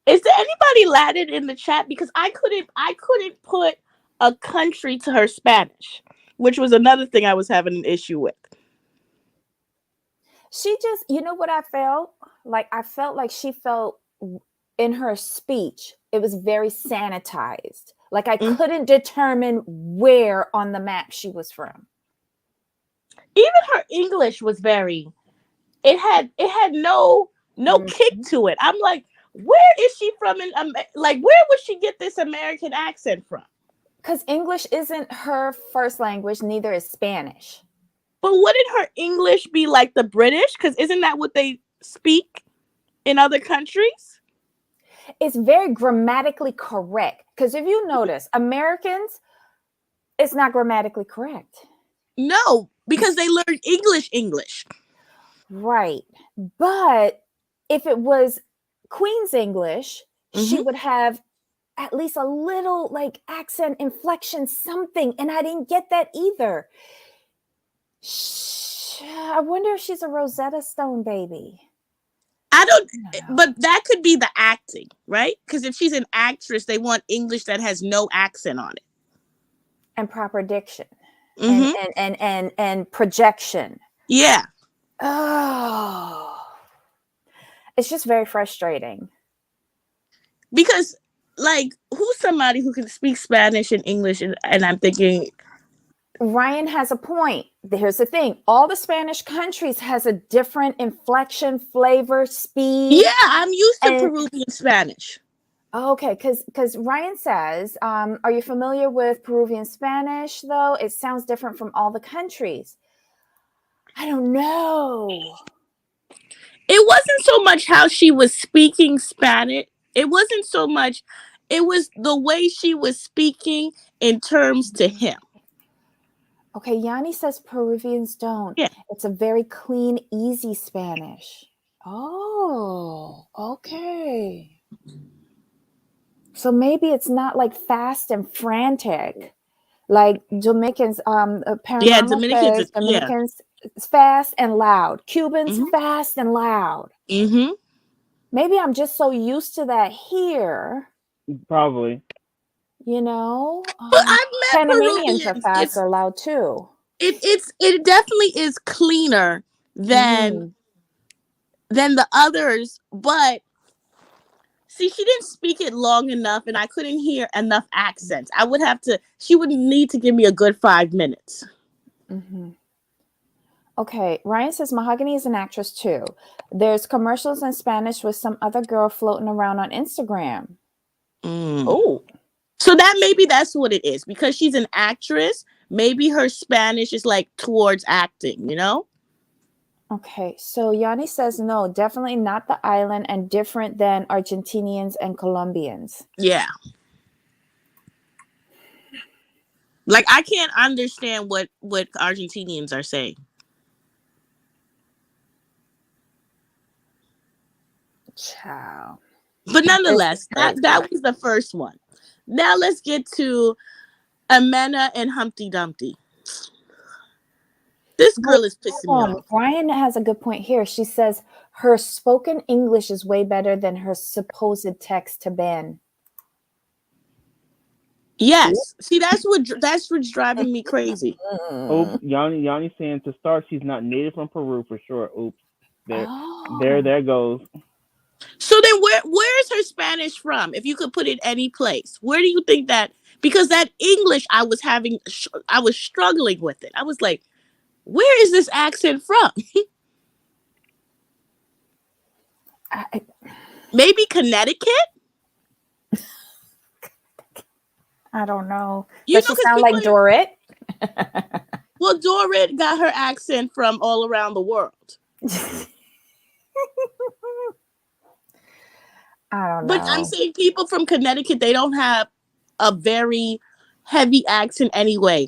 Is there anybody Latin in the chat? Because I couldn't put a country to her Spanish, which was another thing I was having an issue with. She just, you know what I felt? Like I felt like she felt in her speech, it was very sanitized. Like I couldn't determine where on the map she was from. Even her English was very. It had no kick to it. I'm like, where is she from? Like, where would she get this American accent from? Because English isn't her first language, neither is Spanish. But wouldn't her English be like the British? Because isn't that what they speak in other countries? It's very grammatically correct. Because if you notice, Americans, it's not grammatically correct. No, because they learn English. Right. But if it was Queen's English, she would have at least a little like accent, inflection, something. And I didn't get that either. I wonder if she's a Rosetta Stone baby. I don't, but that could be the acting, right? Because if she's an actress, they want English that has no accent on it. And proper diction. Mm-hmm. And projection. Yeah. Oh. It's just very frustrating. Because, like, who's somebody who can speak Spanish and English? And I'm thinking... Ryan has a point. Here's the thing. All the Spanish countries has a different inflection, flavor, speed. Yeah, I'm used to Peruvian Spanish. Okay, because Ryan says, are you familiar with Peruvian Spanish, though? It sounds different from all the countries. I don't know. it wasn't so much how she was speaking Spanish. It wasn't so much. It was the way she was speaking in terms to him. Okay, Yanni says Peruvians don't. Yeah. It's a very clean, easy Spanish. Oh, okay. So maybe it's not like fast and frantic. Like Dominicans, Yeah, Panorama Dominicans. says Yeah. Dominicans fast and loud. Cubans Mhm. fast and loud. Mhm. Maybe I'm just so used to that here, Probably. you know. But I've met Panamanians are Peruvians. fast or loud too. It definitely is cleaner Mhm. than the others, but see, she didn't speak it long enough, and I couldn't hear enough accents. I would have to. She would need to give me a good 5 minutes. Mhm. Okay, Ryan says Mahogany is an actress too. There's commercials in Spanish with some other girl floating around on Instagram. Mm. Oh, So that's what it is, because she's an actress. Maybe her Spanish is like towards acting, you know? okay. So Yanni says no, definitely not the island and different than Argentinians and Colombians. Yeah. Like I can't understand what Argentinians are saying. Ciao. But This is nonetheless, crazy. that was the first one. Now let's get to Amena and Humpty Dumpty. This girl is pissing me off. Brian has a good point here. She says her spoken English is way better than her supposed text to Ben. Yes. See, that's what's driving me crazy. Oops, Yanni saying to start, she's not native from Peru for sure. Oops, Oh. there goes. So then where is her Spanish from? If you could put it any place, where do you think that? Because that English I was struggling with it. I was like, where is this accent from? Maybe Connecticut? I don't know. You Does know, she because sound like Dorit? well, Dorit got her accent from all around the world. I don't know. But I'm saying people from Connecticut, they don't have a very heavy accent anyway.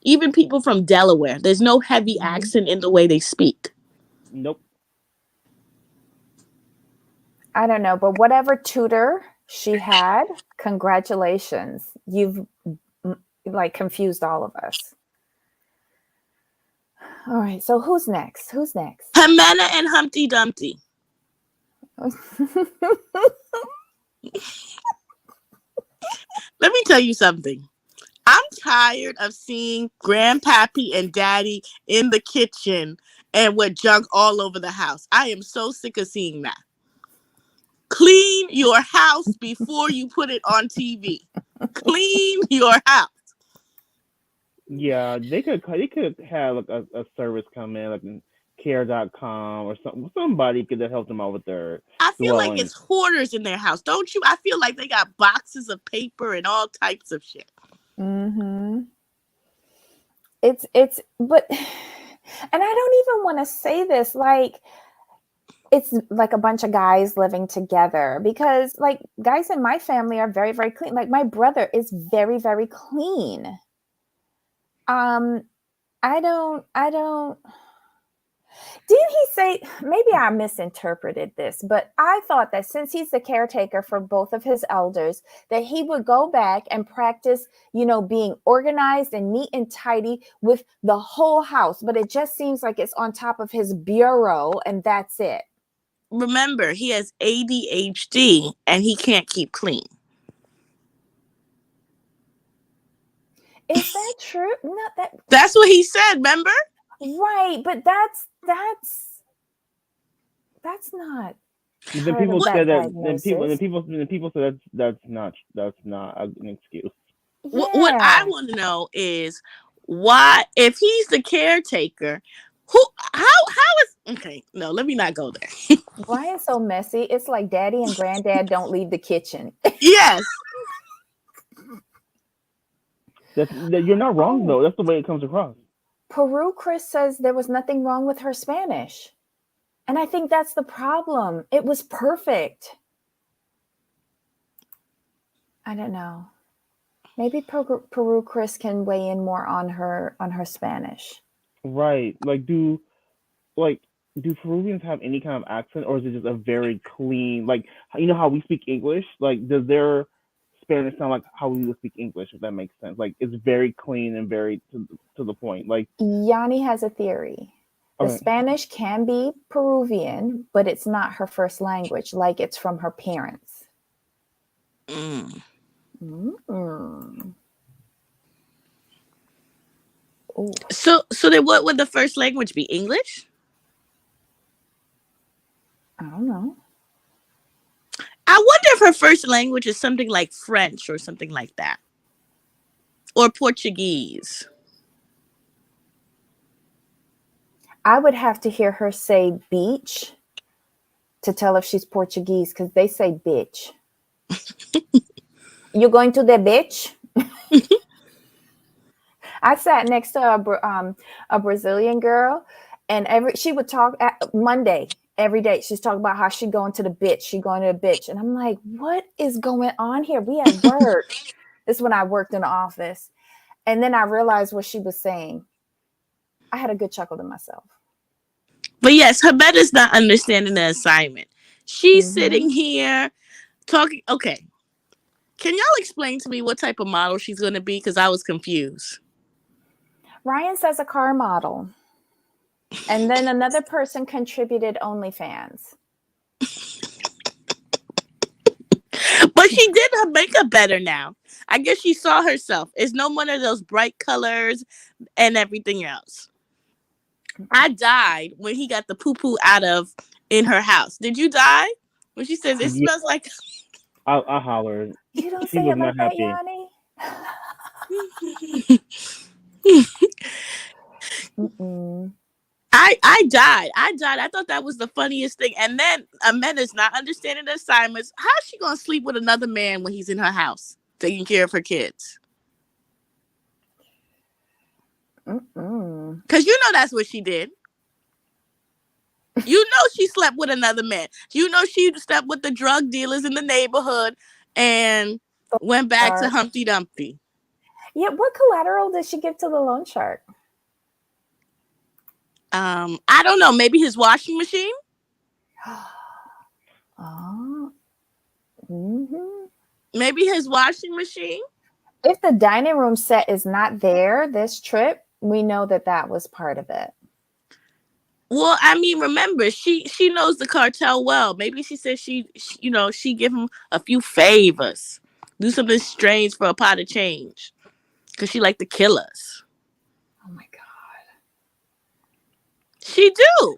Even people from Delaware, there's no heavy accent in the way they speak. Nope. I don't know, but whatever tutor she had, congratulations. You've like confused all of us. All right, so who's next? Jimena and Humpty Dumpty. Let me tell you something. I'm tired of seeing Grandpappy and Daddy in the kitchen and with junk all over the house. I am so sick of seeing that. Clean your house before you put it on TV. Clean your house. Yeah, they could have like a service come in like care.com or something. Somebody could have helped them out with their I feel like dwelling. it's hoarders in their house, don't you? I feel like they got boxes of paper and all types of shit. Mm-hmm. But, and I don't even want to say this, like, it's like a bunch of guys living together, because like guys in my family are very, very clean. Like my brother is very, very clean. I don't didn't he say, maybe I misinterpreted this, but I thought that since he's the caretaker for both of his elders, that he would go back and practice, being organized and neat and tidy with the whole house. But it just seems like it's on top of his bureau and that's it. Remember, he has ADHD and he can't keep clean. Is that true? Not that. That's what he said, remember? Right, but that's not. Then people that said that. diagnosis. Then people said that's not an excuse. Yeah. What I want to know is why, if he's the caretaker, how is okay? No, let me not go there. Brian's so messy. It's like daddy and granddad don't leave the kitchen. Yes. You're not wrong though. That's the way it comes across. Peru Chris says there was nothing wrong with her Spanish. And I think that's the problem. It was perfect. I don't know. Maybe Peru Chris can weigh in more on her Spanish. Right. Like do Peruvians have any kind of accent, or is it just a very clean, like, you know how we speak English? Like, does their Spanish sound like how we would speak English, if that makes sense? Like, it's very clean and very to the point. Like, Yanni has a theory. The okay, Spanish can be Peruvian, but it's not her first language, like it's from her parents. Mm. Mm. Ooh, So then what would the first language be? English? I don't know. I wonder if her first language is something like French or something like that. Or Portuguese. I would have to hear her say beach to tell if she's Portuguese, because they say bitch. You going to the bitch? I sat next to a Brazilian girl, and she would talk Monday every day. She's talking about how she going to the bitch. She going to the bitch, and I'm like, what is going on here? We at work. This is when I worked in the office, and then I realized what she was saying. I had a good chuckle to myself. But yes, Habetta's not understanding the assignment. She's sitting Mm-hmm. here talking. Okay. Can y'all explain to me what type of model she's going to be? Because I was confused. Ryan says a car model, and then another person contributed OnlyFans. But she did her makeup better now. I guess she saw herself. It's no one of those bright colors and everything else. I died when he got the poo-poo out of in her house. Did you die? When she says it yeah, smells like I hollered. You don't She say was it not like that, happy. Yanni. Mm-mm. I died. I died. I thought that was the funniest thing. And then Amanda's not understanding the assignments. How's she gonna sleep with another man when he's in her house taking care of her kids? Mm-mm. Because you know that's what she did. You know she slept with another man. You know she slept with the drug dealers in the neighborhood and went back to Humpty Dumpty. Yeah, what collateral did she give to the loan shark? I don't know. Maybe his washing machine. Oh. Mm-hmm. Maybe his washing machine. If the dining room set is not there this trip, we know that was part of it. Well, I mean, remember, she knows the cartel well. Maybe she said she give him a few favors, do something strange for a pot of change, because she like to kill us. Oh my god. She do.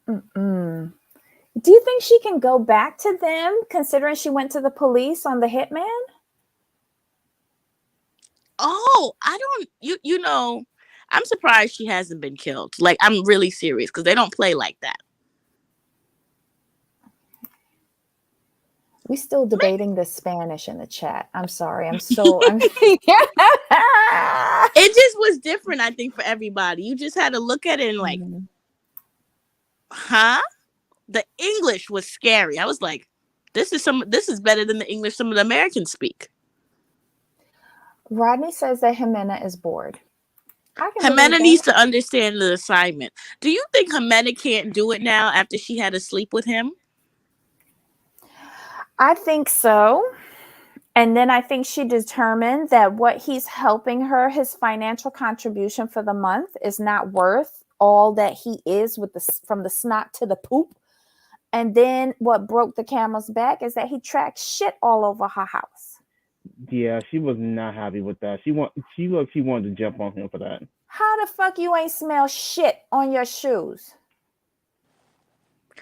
Mm-mm. Do you think she can go back to them, considering she went to the police on the hitman? Oh, I don't. You know, I'm surprised she hasn't been killed. Like, I'm really serious because they don't play like that. We still debating the Spanish in the chat. I'm sorry. I'm It just was different, I think, for everybody. You just had to look at it and like, huh? The English was scary. I was like, this is better than the English some of the Americans speak. Rodney says that Jimena is bored. Jimena needs to understand the assignment. Do you think Jimena can't do it now after she had to sleep with him? I think so. And then I think she determined that what he's helping her, his financial contribution for the month, is not worth all that he is from the snot to the poop. And then what broke the camel's back is that he tracked shit all over her house. Yeah, she was not happy with that. She wanted to jump on him for that. How the fuck you ain't smell shit on your shoes?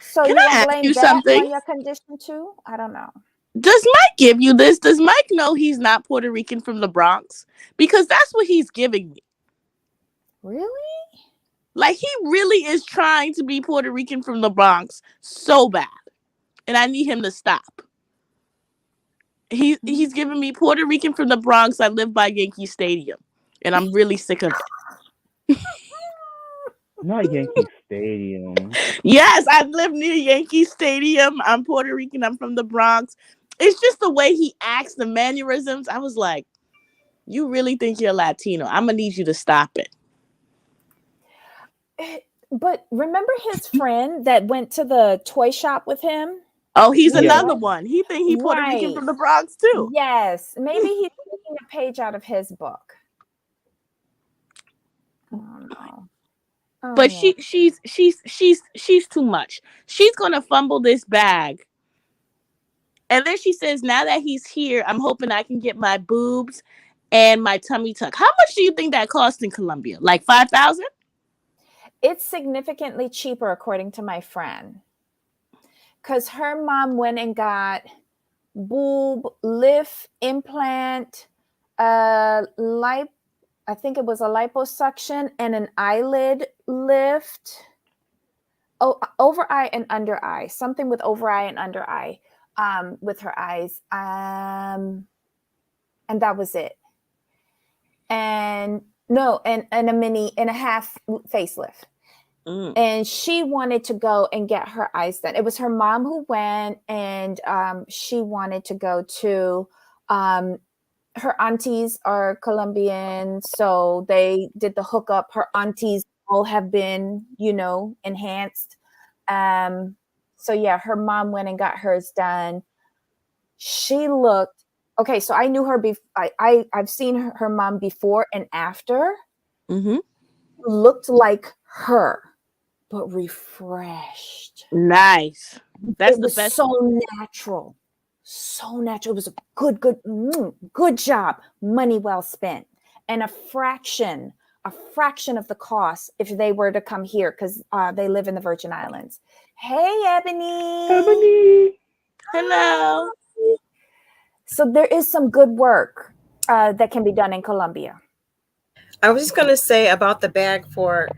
So Can you I gonna ask blame you that something? on your condition too? I don't know. Does Mike give you this? Does Mike know he's not Puerto Rican from the Bronx? Because that's what he's giving me. Really? Like, he really is trying to be Puerto Rican from the Bronx so bad. And I need him to stop. He's giving me Puerto Rican from the Bronx. I live by Yankee Stadium. And I'm really sick of it. Not Yankee Stadium. Yes, I live near Yankee Stadium. I'm Puerto Rican. I'm from the Bronx. It's just the way he acts, the mannerisms. I was like, you really think you're Latino? I'm gonna need you to stop it. But remember his friend that went to the toy shop with him? Oh, he's You Yeah. another know? one. He think he Puerto Rican Right. from the Bronx too. Yes. Maybe he's taking a page out of his book. Oh no. Oh But no. she's too much. She's gonna fumble this bag. And then she says, now that he's here, I'm hoping I can get my boobs and my tummy tuck. How much do you think that cost in Colombia? Like 5,000? It's significantly cheaper, according to my friend, because her mom went and got boob lift implant, lip. I think it was a liposuction and an eyelid lift. Oh, over eye and under eye, something with over eye and under eye, with her eyes, and that was it. And no, and a mini and a half facelift. Mm. And she wanted to go and get her eyes done. It was her mom who went, and she wanted to go to. Her aunties are Colombian, so they did the hookup. Her aunties all have been, enhanced. Um, so yeah, her mom went and got hers done. She looked okay. So I knew her. I've seen her mom before and after. Mm-hmm. Looked like her, but refreshed. Nice. That's It the was best. so natural. So natural. It was a good job. Money well spent. And a fraction of the cost if they were to come here, because they live in the Virgin Islands. Hey, Ebony. Ebony. Hello. So there is some good work that can be done in Colombia. I was just gonna say about the bag for.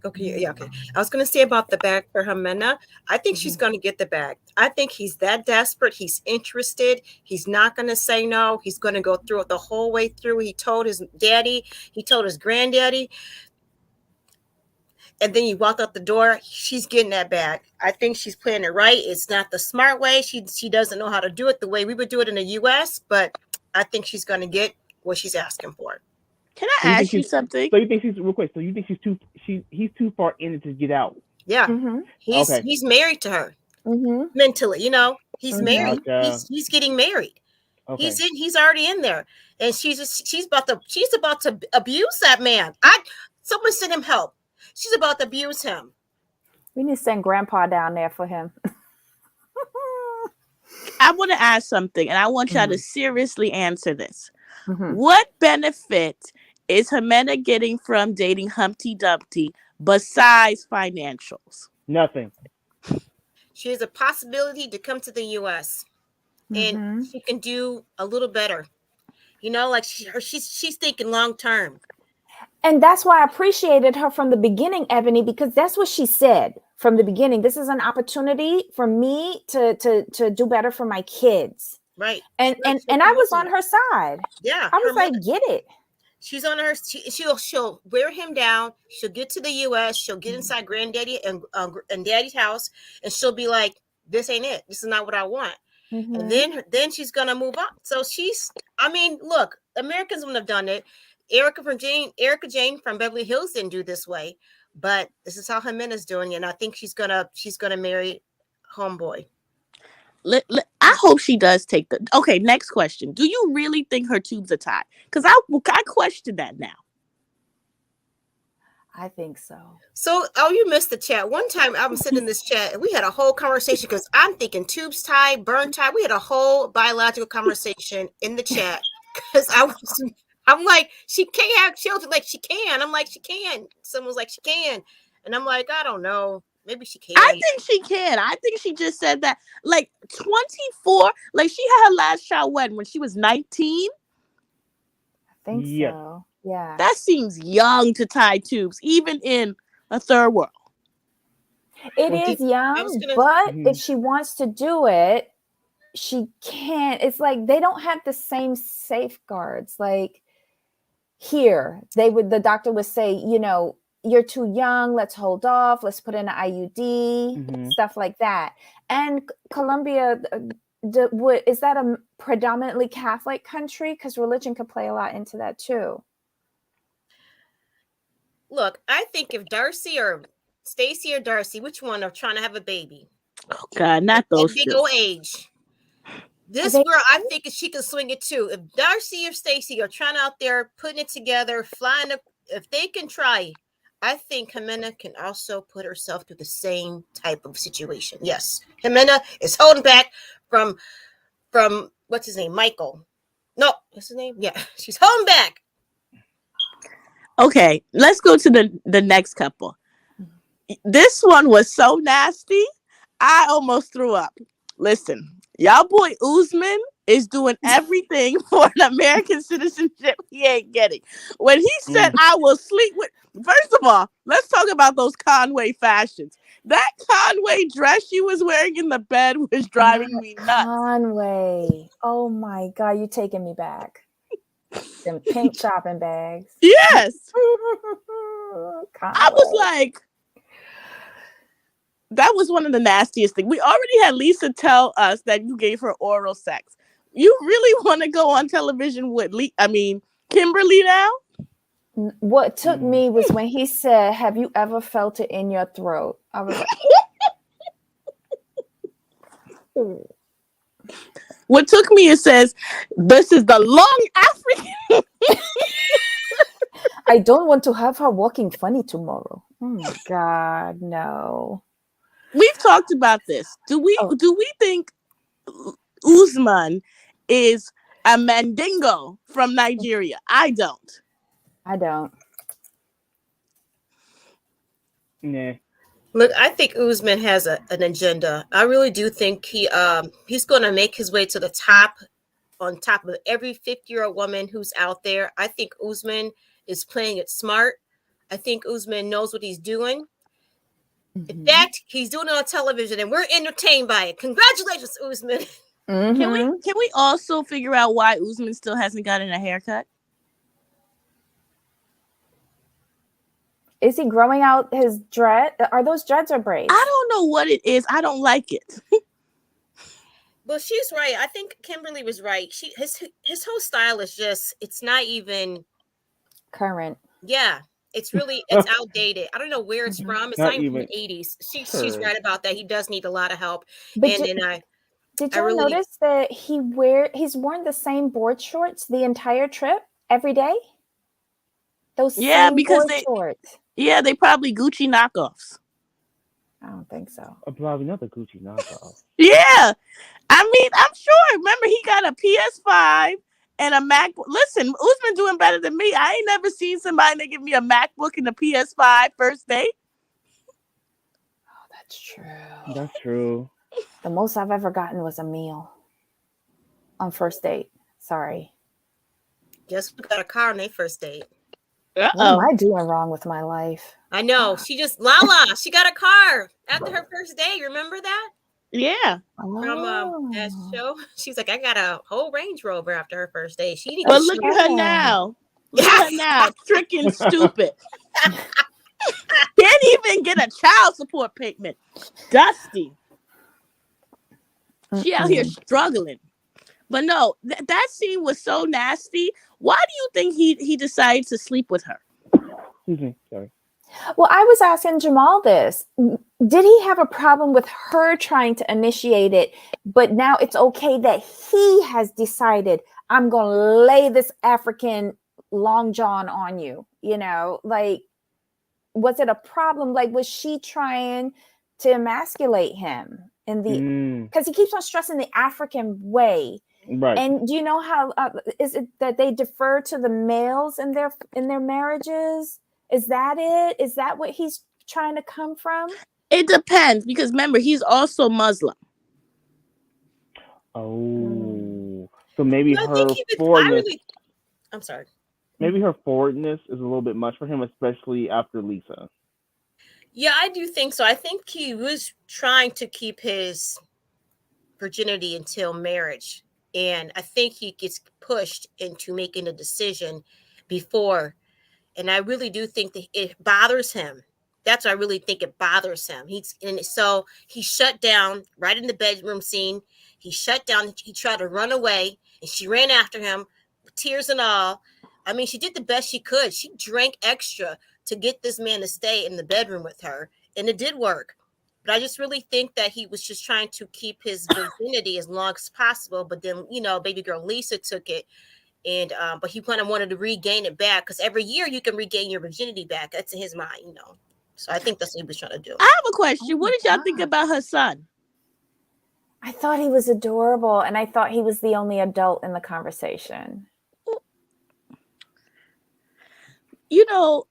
Okay, yeah, okay. I was gonna say about the bag for Jimena. I think she's Mhm. gonna get the bag. I think he's that desperate. He's interested. He's not gonna say no. He's gonna go through it the whole way through. He told his daddy. He told his granddaddy. And then you walk out the door. She's getting that bag. I think she's playing it right. It's not the smart way. She doesn't know how to do it the way we would do it in the U.S. But I think she's gonna get what she's asking for. Can So I you think ask you she's something? so you think she's real quick. So you think he's too far in it to get out. Yeah, Mm-hmm. Okay. he's married to her. Mm-hmm. Mentally, he's Mm-hmm. married. Gotcha. He's getting married. Okay. He's already in there, and she's about to abuse that man. Someone send him help. She's about to abuse him. We need to send Grandpa down there for him. I want to ask something, and I want y'all to Mhm. seriously answer this. Mhm. What benefit is Jimena getting from dating Humpty Dumpty besides financials? Nothing. She has a possibility to come to the U.S. and Mhm. she can do a little better. Like she's thinking long term. And that's why I appreciated her from the beginning, Ebony, because that's what she said from the beginning. This is an opportunity for me to do better for my kids. Right. And Right. and She'll and I come up was with on it. her side. Yeah, I her was mother. like, get it. She's on her. She'll wear him down. She'll get to the U.S. She'll get inside granddaddy and daddy's house, and she'll be like, "This ain't it. This is not what I want." And Mhm. then she's gonna move on. So I mean, look, Americans wouldn't have done it. Erica Jane from Beverly Hills didn't do this way, but this is how Jimena's doing it. And I think she's gonna marry homeboy. I hope she does take the. Okay, next question. Do you really think her tubes are tied? Because I question that now. I think so. So, you missed the chat. One time I was sitting in this chat and we had a whole conversation because I'm thinking tubes tied, burn tied. We had a whole biological conversation in the chat because I'm like, she can't have children. Like, she can. I'm like, she can. Someone's like, she can. And I'm like, I don't know. Maybe she I can. think she can. I think she just said that. Like 24. Like she had her last child when she was 19. I think Yes. so. Yeah. That seems young to tie tubes, even in a third world. It Well, is I was young, gonna. but if mhm. she wants to do it, she can't. It's like they don't have the same safeguards. Like here, the doctor would say, you're too young, let's hold off, let's put in an IUD, Mhm. stuff like that. And Colombia, is that a predominantly Catholic country? Because religion could play a lot into that too. Look, I think if Darcy or Stacy or Darcy, which one are trying to have a baby Oh God, not at those big two. old age, Are this they girl, I think she can swing it too. If Darcy or Stacy are trying out there putting it together, flying up, if they can try, I think Jimena can also put herself through the same type of situation. Yes, Jimena is holding back from what's his name, Michael. No, what's his name? Yeah, she's holding back. Okay, let's go to the next couple. This one was so nasty, I almost threw up. Listen, y'all boy Usman is doing everything for an American citizenship he ain't getting. When he said, I will sleep with, first of all, let's talk about those Conway fashions. That Conway dress she was wearing in the bed was driving me nuts. Conway? Oh my God, you're taking me back. Them pink shopping bags. Yes. I was Conway. like, that was one of the nastiest things. We already had Lisa tell us that you gave her oral sex. You really want to go on television with Kimberly now? What took me was when he said, "Have you ever felt it in your throat?" I was like, "Ooh." What took me, it says, this is the long African. I don't want to have her walking funny tomorrow. Oh my God, no. We've talked about this. Do we think Usman is a mandingo from Nigeria? I don't. I don't. Nah. Look, I think Usman has an agenda. I really do think he's going to make his way to the top, on top of every 50-year-old woman who's out there. I think Usman is playing it smart. I think Usman knows what he's doing. In fact, he's doing it on television, and we're entertained by it. Congratulations, Usman. Mm-hmm. Can we also figure out why Usman still hasn't gotten a haircut? Is he growing out his dread? Are those dreads or braids? I don't know what it is. I don't like it. Well, she's right. I think Kimberly was right. His whole style is just, it's not even current. Yeah, it's outdated. I don't know where it's from. It's not even from the 80s. She's right about that. He does need a lot of help. But And then did y'all notice that he's worn the same board shorts the entire trip every day? Those same board shorts. Yeah, they probably Gucci knockoffs. I don't think so. Probably not the Gucci knockoff. Yeah. I mean, I'm sure. Remember, he got a PS5 and a MacBook. Listen, Usman doing better than me. I ain't never seen somebody that give me a MacBook and a PS5 first date. Oh, that's true. That's true. The most I've ever gotten was a meal on first date. Sorry. Guess we got a car on their first date. What am I doing wrong with my life? I know. She just Lala. She got a car after her first day. You remember that? Yeah. From that show. She's like, I got a whole Range Rover after her first day. But look at her now. Look at her now. Freaking stupid. Can't even get a child support payment. Dusty. She out here struggling. But no, that scene was so nasty. Why do you think he decided to sleep with her? Excuse me. Sorry. Well, I was asking Jamal this. Did he have a problem with her trying to initiate it, but now it's okay that he has decided, I'm going to lay this African long john on you? You know, like, was it a problem? Like, was she trying to emasculate him because he keeps on stressing the African way? Right. And do you know how is it that they defer to the males in their marriages? Is that it? Is that what he's trying to come from? It depends, because remember, he's also Muslim. Oh, so maybe her forwardness. I'm sorry. Maybe her forwardness is a little bit much for him, especially after Lisa. Yeah, I do think so. I think he was trying to keep his virginity until marriage. And I think he gets pushed into making a decision before And I really do think that it bothers him. That's what I really think it bothers him. So he shut down right in the bedroom scene. He shut down. He tried to run away, and she ran after him, tears and all. I mean, she did the best she could. She drank extra to get this man to stay in the bedroom with her, and it did work. But I just really think that he was just trying to keep his virginity as long as possible. But then, baby girl Lisa took it, and but he kind of wanted to regain it back, because every year you can regain your virginity back. That's in his mind. So I think that's what he was trying to do. I have a question. What did y'all think about her son? I thought he was adorable, and I thought he was the only adult in the conversation.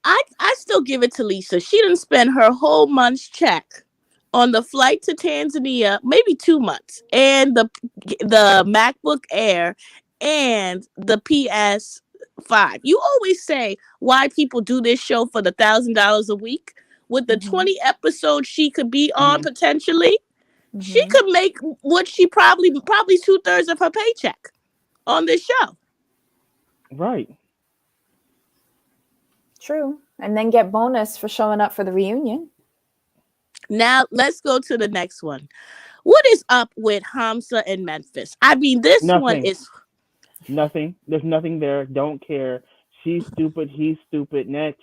I still give it to Lisa. She didn't spend her whole month's check on the flight to Tanzania, maybe 2 months, and the MacBook Air and the PS5. You always say why people do this show for the $1,000 a week. With the 20 episodes she could be on potentially, she could make what she probably 2/3 of her paycheck on this show. Right. True. And then get bonus for showing up for the reunion. Now let's go to the next one. What is up with Hamza and Memphis? I mean, this one is nothing. There's nothing there. Don't care. She's stupid. He's stupid. Next.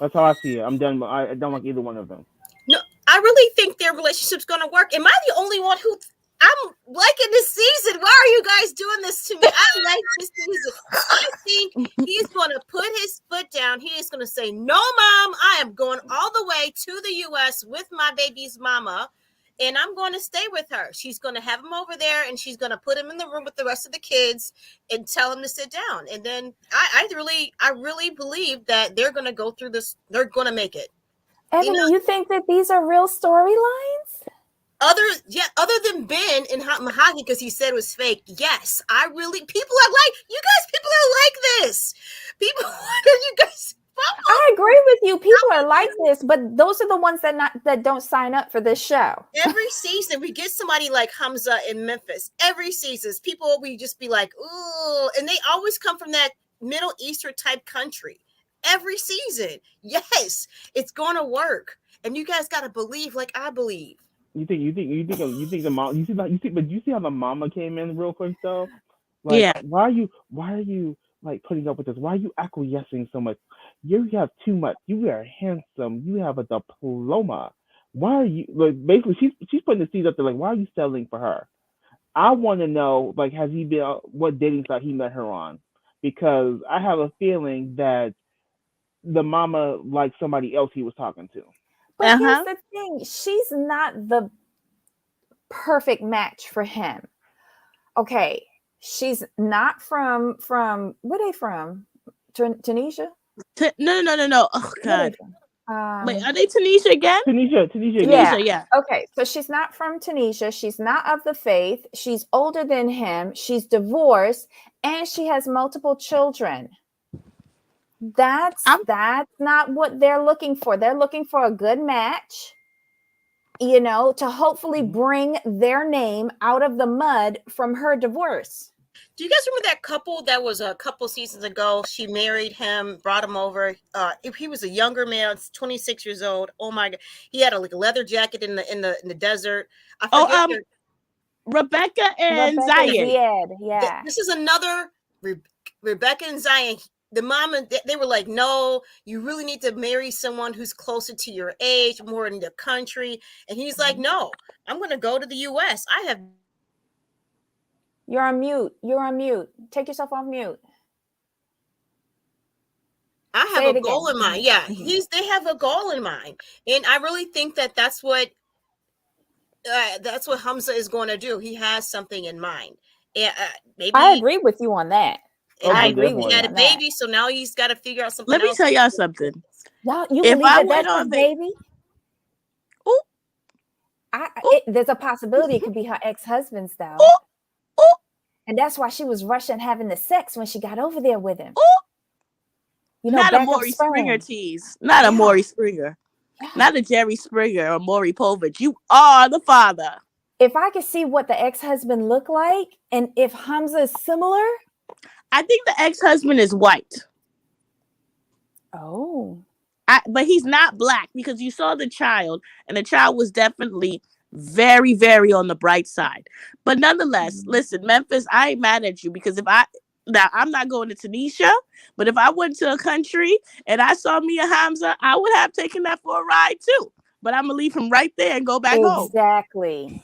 That's how I see it. I'm done. I don't like either one of them. No, I really think their relationship's going to work. Am I the only one who I'm liking this season? Why are you guys doing this to me? I like this season. I think he's going to put his foot down. He is going to say, no, Mom, I am going all the way to the U.S. with my baby's mama, and I'm going to stay with her. She's going to have him over there, and she's going to put him in the room with the rest of the kids and tell him to sit down. And then I really believe that they're going to go through this. They're going to make it. Ebony, you think that these are real storylines? Other than Ben and Mahogany, because he said it was fake. Yes, people are like, you guys. People are like this. People, you guys. I agree with you. People are like this, but those are the ones that don't sign up for this show. Every season we get somebody like Hamza in Memphis. Every season, people we just be like, ooh, and they always come from that Middle Eastern type country. Every season, yes, it's going to work, and you guys got to believe, like I believe. You think the mom? But you see how the mama came in real quick though. Like, yeah. Why are you like putting up with this? Why are you acquiescing so much? You have too much. You are handsome. You have a diploma. Why are you like? Basically, she's putting the seeds up there. Like, why are you settling for her? I want to know, like, has he been what dating site he met her on? Because I have a feeling that the mama liked somebody else he was talking to. But here's the thing. She's not the perfect match for him. Okay. She's not from where they from? Tunisia? No. Oh, God. Wait, are they Tunisia again? Tunisia. Yeah. Okay. So she's not from Tunisia. She's not of the faith. She's older than him. She's divorced. And she has multiple children. That's not what they're looking for. They're looking for a good match, to hopefully bring their name out of the mud from her divorce. Do you guys remember that couple that was a couple seasons ago? She married him, brought him over. He was a younger man, 26 years old. Oh my God, he had a leather jacket in the desert. Rebecca and Zion. Yeah. This is another Rebecca and Zion. The mom and they were like, no, you really need to marry someone who's closer to your age, more in the country. And he's like, no, I'm going to go to the U.S. You're on mute. Take yourself off mute. I have a goal in mind. Yeah, they have a goal in mind. And I really think that's what Hamza is going to do. He has something in mind. Maybe I agree with you on that. And I agree. He had a baby, so now he's got to figure out something. Let me tell y'all something. Y'all, you believe that's her baby? Ooh. There's a possibility it could be her ex-husband's, though. Ooh. And that's why she was rushing having the sex when she got over there with him. Not a Maury Springer tease. Not a Maury Springer. Yeah. Not a Jerry Springer or Maury Povich. You are the father. If I could see what the ex-husband looked like, and if Hamza is similar, I think the ex-husband is white. Oh. But he's not black because you saw the child, and the child was definitely very, very on the bright side. But nonetheless, listen, Memphis, I ain't mad at you because now I'm not going to Tunisia, but if I went to a country and I saw Mia Hamza, I would have taken that for a ride too. But I'm gonna leave him right there and go back home. Exactly.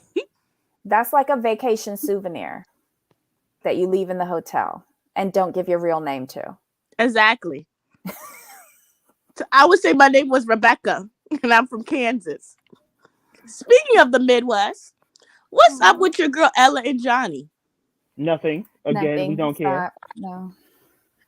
That's like a vacation souvenir that you leave in the hotel and don't give your real name to. Exactly. I would say my name was Rebecca, and I'm from Kansas. Speaking of the Midwest, what's up with your girl Ella and Johnny? Nothing. Again, we Nothing. don't care. No.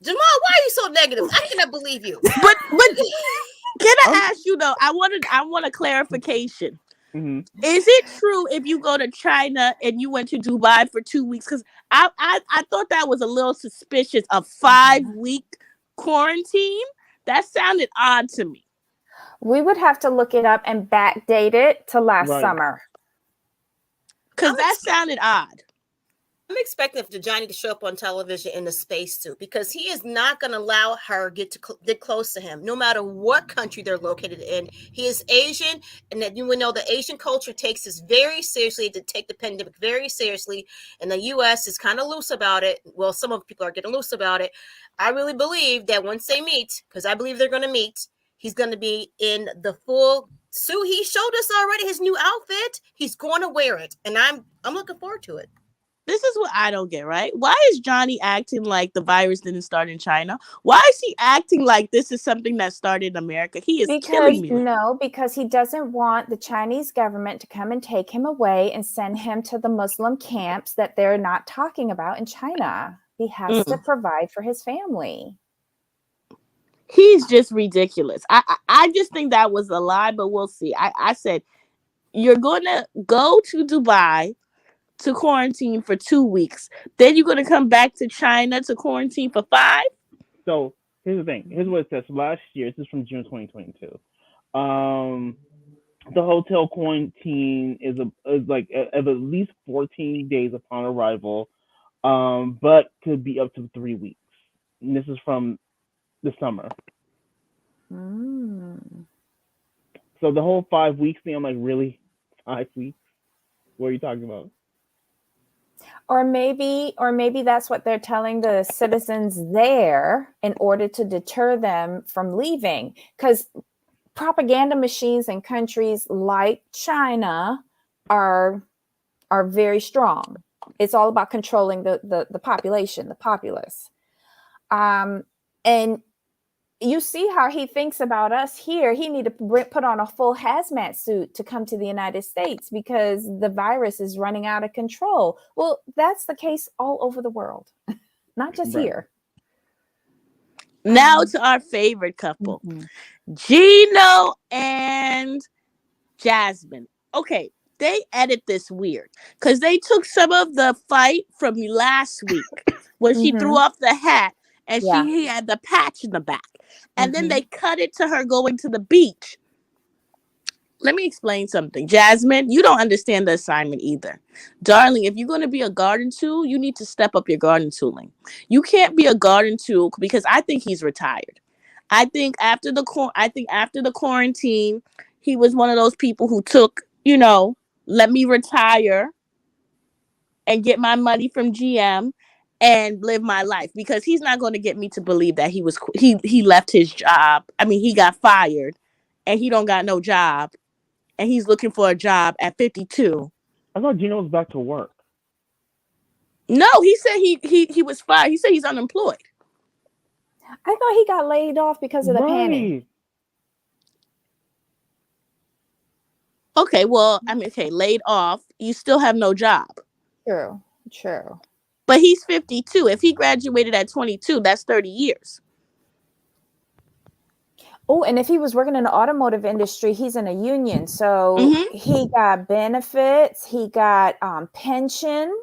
Jamal, why are you so negative? I cannot believe you. But can I ask you though? I want a clarification. Mm-hmm. Is it true if you go to China and you went to Dubai for 2 weeks? Because I thought that was a little suspicious. A 5-week quarantine? That sounded odd to me. We would have to look it up and backdate it to last summer. Because that sounded odd. I'm expecting for Johnny to show up on television in a spacesuit because he is not going to allow her get close to him, no matter what country they're located in. He is Asian, and that you would know the Asian culture takes this very seriously, to take the pandemic very seriously, and the U.S. is kind of loose about it. Well, some of the people are getting loose about it. I really believe that once they meet, because I believe they're going to meet, he's going to be in the full suit. He showed us already his new outfit. He's going to wear it, and I'm looking forward to it. This is what I don't get, right? Why is Johnny acting like the virus didn't start in China? Why is he acting like this is something that started in America? He is killing me. No, because he doesn't want the Chinese government to come and take him away and send him to the Muslim camps that they're not talking about in China. He has to provide for his family. He's just ridiculous. I just think that was a lie, but we'll see. I said, you're going to go to Dubai to quarantine for 2 weeks. Then you're going to come back to China to quarantine for 5? So here's the thing. Here's what it says. Last year, this is from June 2022. The hotel quarantine is like at least 14 days upon arrival, but could be up to 3 weeks. And this is from the summer. So the whole 5 weeks thing, I'm like, really? 5 weeks? What are you talking about? Or maybe that's what they're telling the citizens there in order to deter them from leaving. Because propaganda machines in countries like China are very strong. It's all about controlling the population, the populace. And you see how he thinks about us here. He need to put on a full hazmat suit to come to the United States because the virus is running out of control. Well, that's the case all over the world, not just here. Now to our favorite couple, Gino and Jasmine. Okay, they edit this weird because they took some of the fight from last week when she threw off the hat and he had the patch in the back. And then they cut it to her going to the beach. Let me explain something. Jasmine, you don't understand the assignment either. Darling, if you're going to be a garden tool, you need to step up your garden tooling. You can't be a garden tool because I think he's retired. I think after the quarantine, he was one of those people who took, let me retire and get my money from GM and live my life, because he's not going to get me to believe that he left his job. I mean, he got fired and he don't got no job and he's looking for a job at 52. I thought Gino was back to work. No, he said he was fired. He said he's unemployed. I thought he got laid off because of the panic. Okay, well, laid off. You still have no job. True. But he's 52. If he graduated at 22, that's 30 years. Oh, and if he was working in the automotive industry, he's in a union. So he got benefits. He got pension.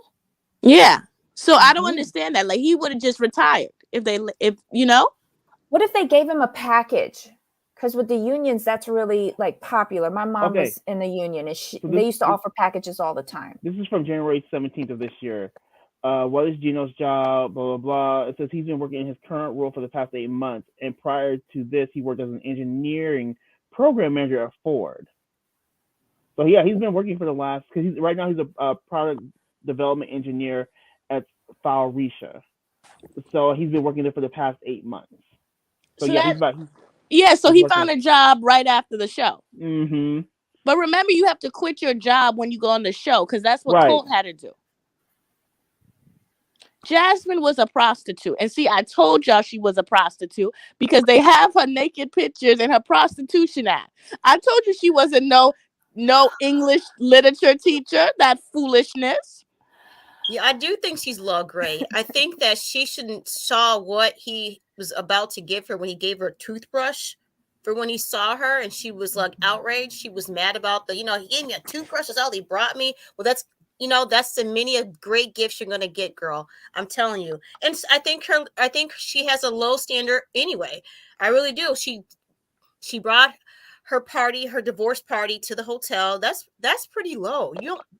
Yeah. So I don't understand that. Like, he would have just retired if What if they gave him a package? Because with the unions, that's really like popular. My mom was in the union, and they used to offer packages all the time. This is from January 17th of this year. what is Gino's job? Blah blah blah. It says he's been working in his current role for the past 8 months, and prior to this, he worked as an engineering program manager at Ford. So yeah, he's been working for the last because right now he's a product development engineer at Fiancé. So he's been working there for the past 8 months. So yeah, so he's he working. found a job right after the show. Mm-hmm. But remember, you have to quit your job when you go on the show because that's what Right. Colt had to do. Jasmine was a prostitute. And see, I told y'all she was a prostitute because they have her naked pictures in her prostitution act. I told you she wasn't no English literature teacher. That foolishness. Yeah, I do think she's low grade. I think that she shouldn't saw what he was about to give her when he gave her a toothbrush for when he saw her, and she was like outraged. She was mad about he gave me a toothbrush. That's all he brought me. Well, that's the many of great gifts you're gonna get, girl. I'm telling you. And I think she has a low standard anyway. I really do. She brought her divorce party to the hotel. That's pretty low.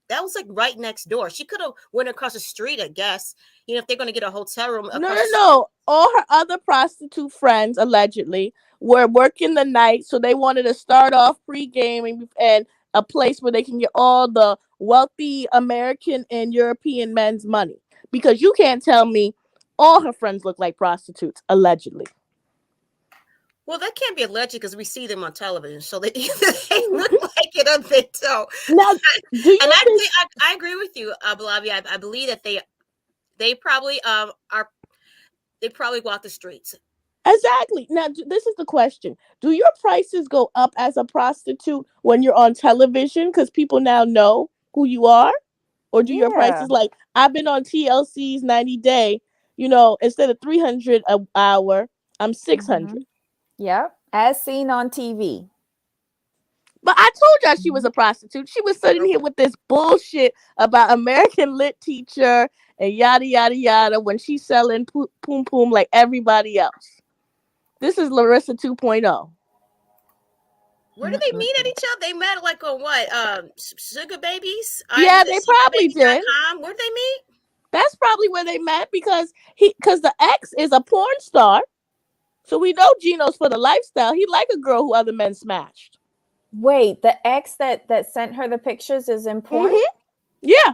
That was like right next door. She could have went across the street, I guess. If they're gonna get a hotel room. No. All her other prostitute friends allegedly were working the night, so they wanted to start off pre-gaming and a place where they can get all the wealthy American and European men's money. Because you can't tell me all her friends look like prostitutes, allegedly. Well, that can't be alleged because we see them on television, so they look like it on video. Now, I agree with you, Balabi. I believe that they probably they probably walk the streets. Exactly. Now, this is the question. Do your prices go up as a prostitute when you're on television because people now know who you are? Or do your prices like, I've been on TLC's 90 Day, instead of $300 an hour, I'm $600. Mm-hmm. Yep, as seen on TV. But I told y'all she was a prostitute. She was sitting here with this bullshit about American lit teacher and yada, yada, yada when she's selling poom poom like everybody else. This is Larissa 2.0. Where did they meet at each other? They met like on what? Sugar Babies? Yeah, they probably did. Where did they meet? That's probably where they met because the ex is a porn star. So we know Gino's for the lifestyle. He like a girl who other men smashed. Wait, the ex that sent her the pictures is in porn? Mm-hmm. Yeah.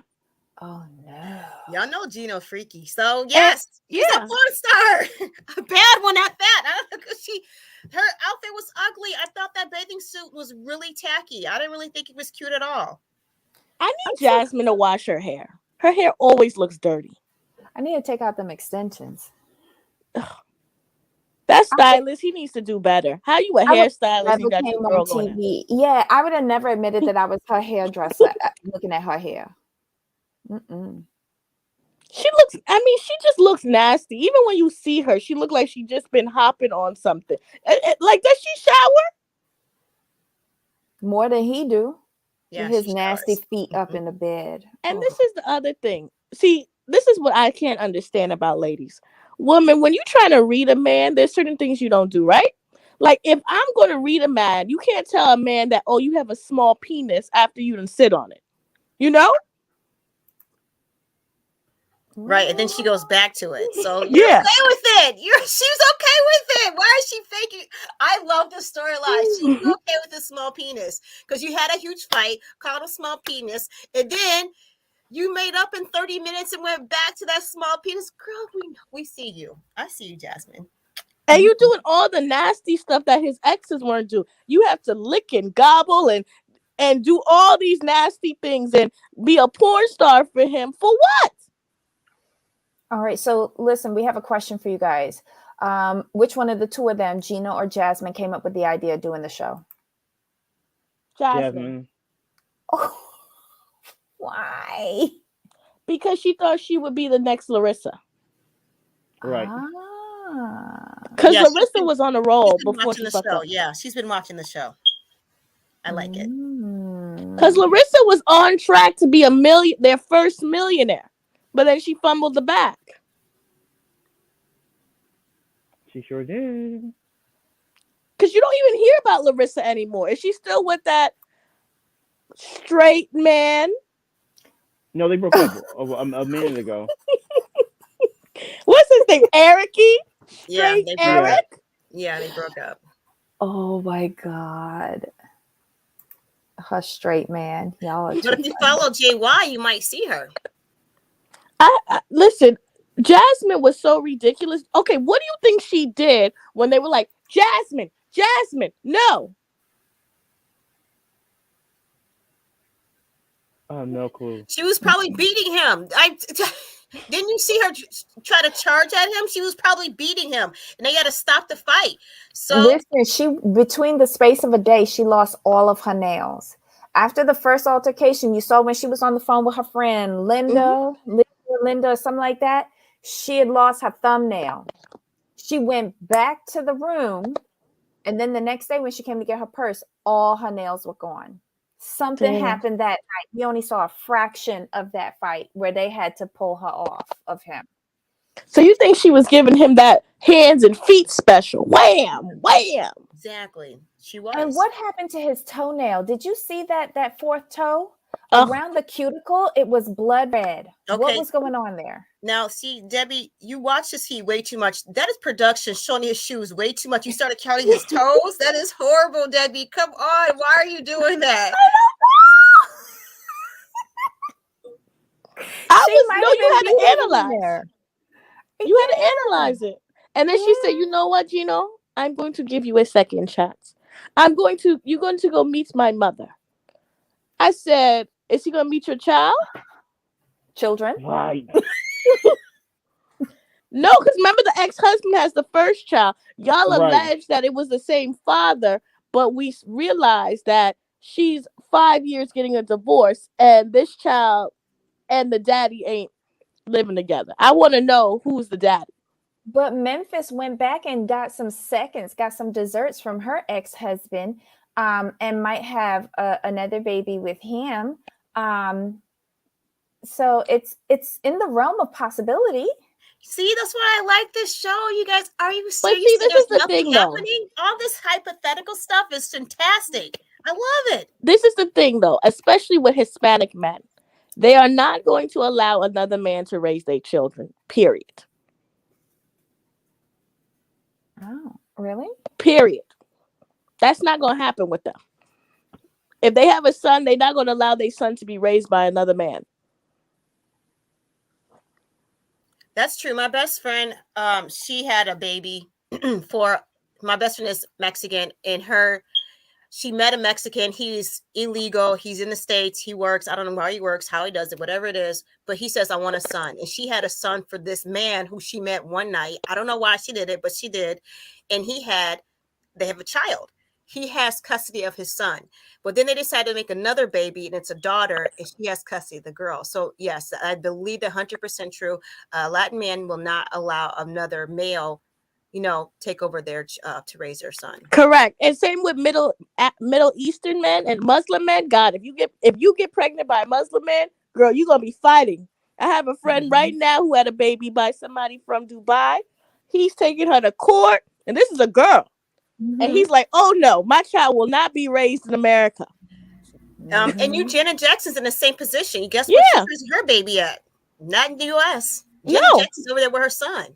Oh no. Y'all know Gino freaky. So yes, she's a porn star. A bad one at that. I don't know, because her outfit was ugly. I thought that bathing suit was really tacky. I didn't really think it was cute at all. I need Jasmine to wash her hair. Her hair always looks dirty. I need to take out them extensions. Ugh. That stylist, he needs to do better. How you a hairstylist? You got your girl going TV. Yeah, I would have never admitted that I was her hairdresser looking at her hair. Mm-mm. She just looks nasty. Even when you see her, she look like she just been hopping on something. Like, does she shower? More than he do. Yeah, his nasty feet up in the bed. And this is the other thing. See, this is what I can't understand about ladies. Woman, when you're trying to read a man, there's certain things you don't do, right? Like, if I'm going to read a man, you can't tell a man that, oh, you have a small penis after you done sit on it. You know? Right, and then she goes back to it. So you're okay with it. She's okay with it. Why is she faking? I love this storyline. She's okay with the small penis because you had a huge fight, called a small penis, and then you made up in 30 minutes and went back to that small penis. Girl, we see you. I see you, Jasmine. And you doing all the nasty stuff that his exes weren't doing. You have to lick and gobble and do all these nasty things and be a porn star for him. For what? All right. So listen, we have a question for you guys. Which one of the two of them, Gino or Jasmine, came up with the idea of doing the show? Jasmine. Oh, why? Because she thought she would be the next Larissa. Right. Because Larissa was on a roll before she fucked up. Yeah, she's been watching the show. I like it. Because Larissa was on track to be their first millionaire. But then she fumbled the bag. She sure did. Because you don't even hear about Larissa anymore. Is she still with that straight man? No, they broke up a minute ago. What's his name? Ericy? Yeah, Straight they broke Yeah. up. Eric? Yeah, they broke up. Oh my God. A straight man. Y'all are But too if you funny. follow JY, you might see her. Listen, Jasmine was so ridiculous. Okay, what do you think she did when they were like, Jasmine, no. No clue. She was probably beating him. Didn't you see her try to charge at him? She was probably beating him, and they had to stop the fight. So Listen, she between the space of a day, she lost all of her nails. After the first altercation, you saw when she was on the phone with her friend Linda, something like that. She had lost her thumbnail. She went back to the room, and then the next day when she came to get her purse, all her nails were gone. Something Damn. happened that night. We only saw a fraction of that fight where they had to pull her off of him. So you think she was giving him that hands and feet special? Wham, wham. exactly, she And was. what happened to his toenail? Did you see that fourth toe Ugh. around the cuticle? It was blood red. What Okay. was going on there? Now, see, Debbie, you watch this heat way too much. That is production showing his shoes way too much. You started counting his toes. That is horrible, Debbie. Come on. Why are you doing that? You had to analyze. There. You had to analyze it. And then she said, you know what, Gino? I'm going to give you a second chance. You're going to go meet my mother. I said, is he going to meet your child? Children? Right. No, because remember the ex-husband has the first child. Y'all Right. alleged that it was the same father, but we realized that she's 5 years getting a divorce, and this child and the daddy ain't living together. I want to know who's the daddy. But Memphis went back and got some desserts from her ex-husband, and might have another baby with him. So it's in the realm of possibility. See, that's why I like this show. You guys, are you But serious? see, this There's is the nothing thing, though. happening. All this hypothetical stuff is fantastic. I love it. This is the thing, though, especially with Hispanic men. They are not going to allow another man to raise their children, period. Oh, really? Period. That's not going to happen with them. If they have a son, they're not going to allow their son to be raised by another man. That's true. My best friend, she had a baby for my best friend is Mexican, and she met a Mexican. He's illegal. He's in the States. He works. I don't know where he works, how he does it, whatever it is. But he says, I want a son. And she had a son for this man who she met one night. I don't know why she did it, but she did. And they have a child. He has custody of his son. But then they decided to make another baby, and it's a daughter, and she has custody of the girl. So, yes, I believe 100% true. Latin men will not allow another male, take over to raise their son. Correct. And same with Middle Eastern men and Muslim men. God, if you get pregnant by a Muslim man, girl, you're gonna be fighting. I have a friend right now who had a baby by somebody from Dubai. He's taking her to court, and this is a girl. Mm-hmm. And he's like, oh no, my child will not be raised in America. And Janet Jackson's in the same position. Guess what? Yeah. She's her baby at? Not in the U.S. Janet No. Jackson's over there with her son.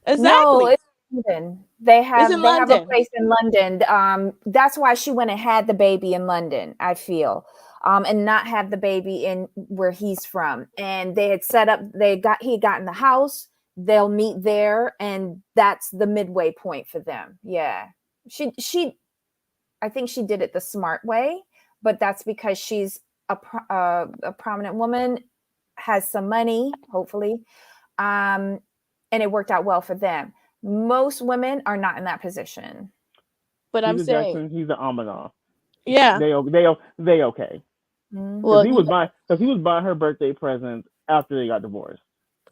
Exactly. No, it's London. They have in they have a London. place in London. That's why she went and had the baby in London, I feel. And not have the baby in where he's from. And they had set up, he got in the house, they'll meet there, and that's the midway point for them. Yeah. I think she did it the smart way, but that's because she's a prominent woman, has some money, hopefully. And it worked out well for them. Most women are not in that position. But I'm saying, Jackson, he's an Amana. Yeah. They okay. Well, he was buying her birthday present after they got divorced.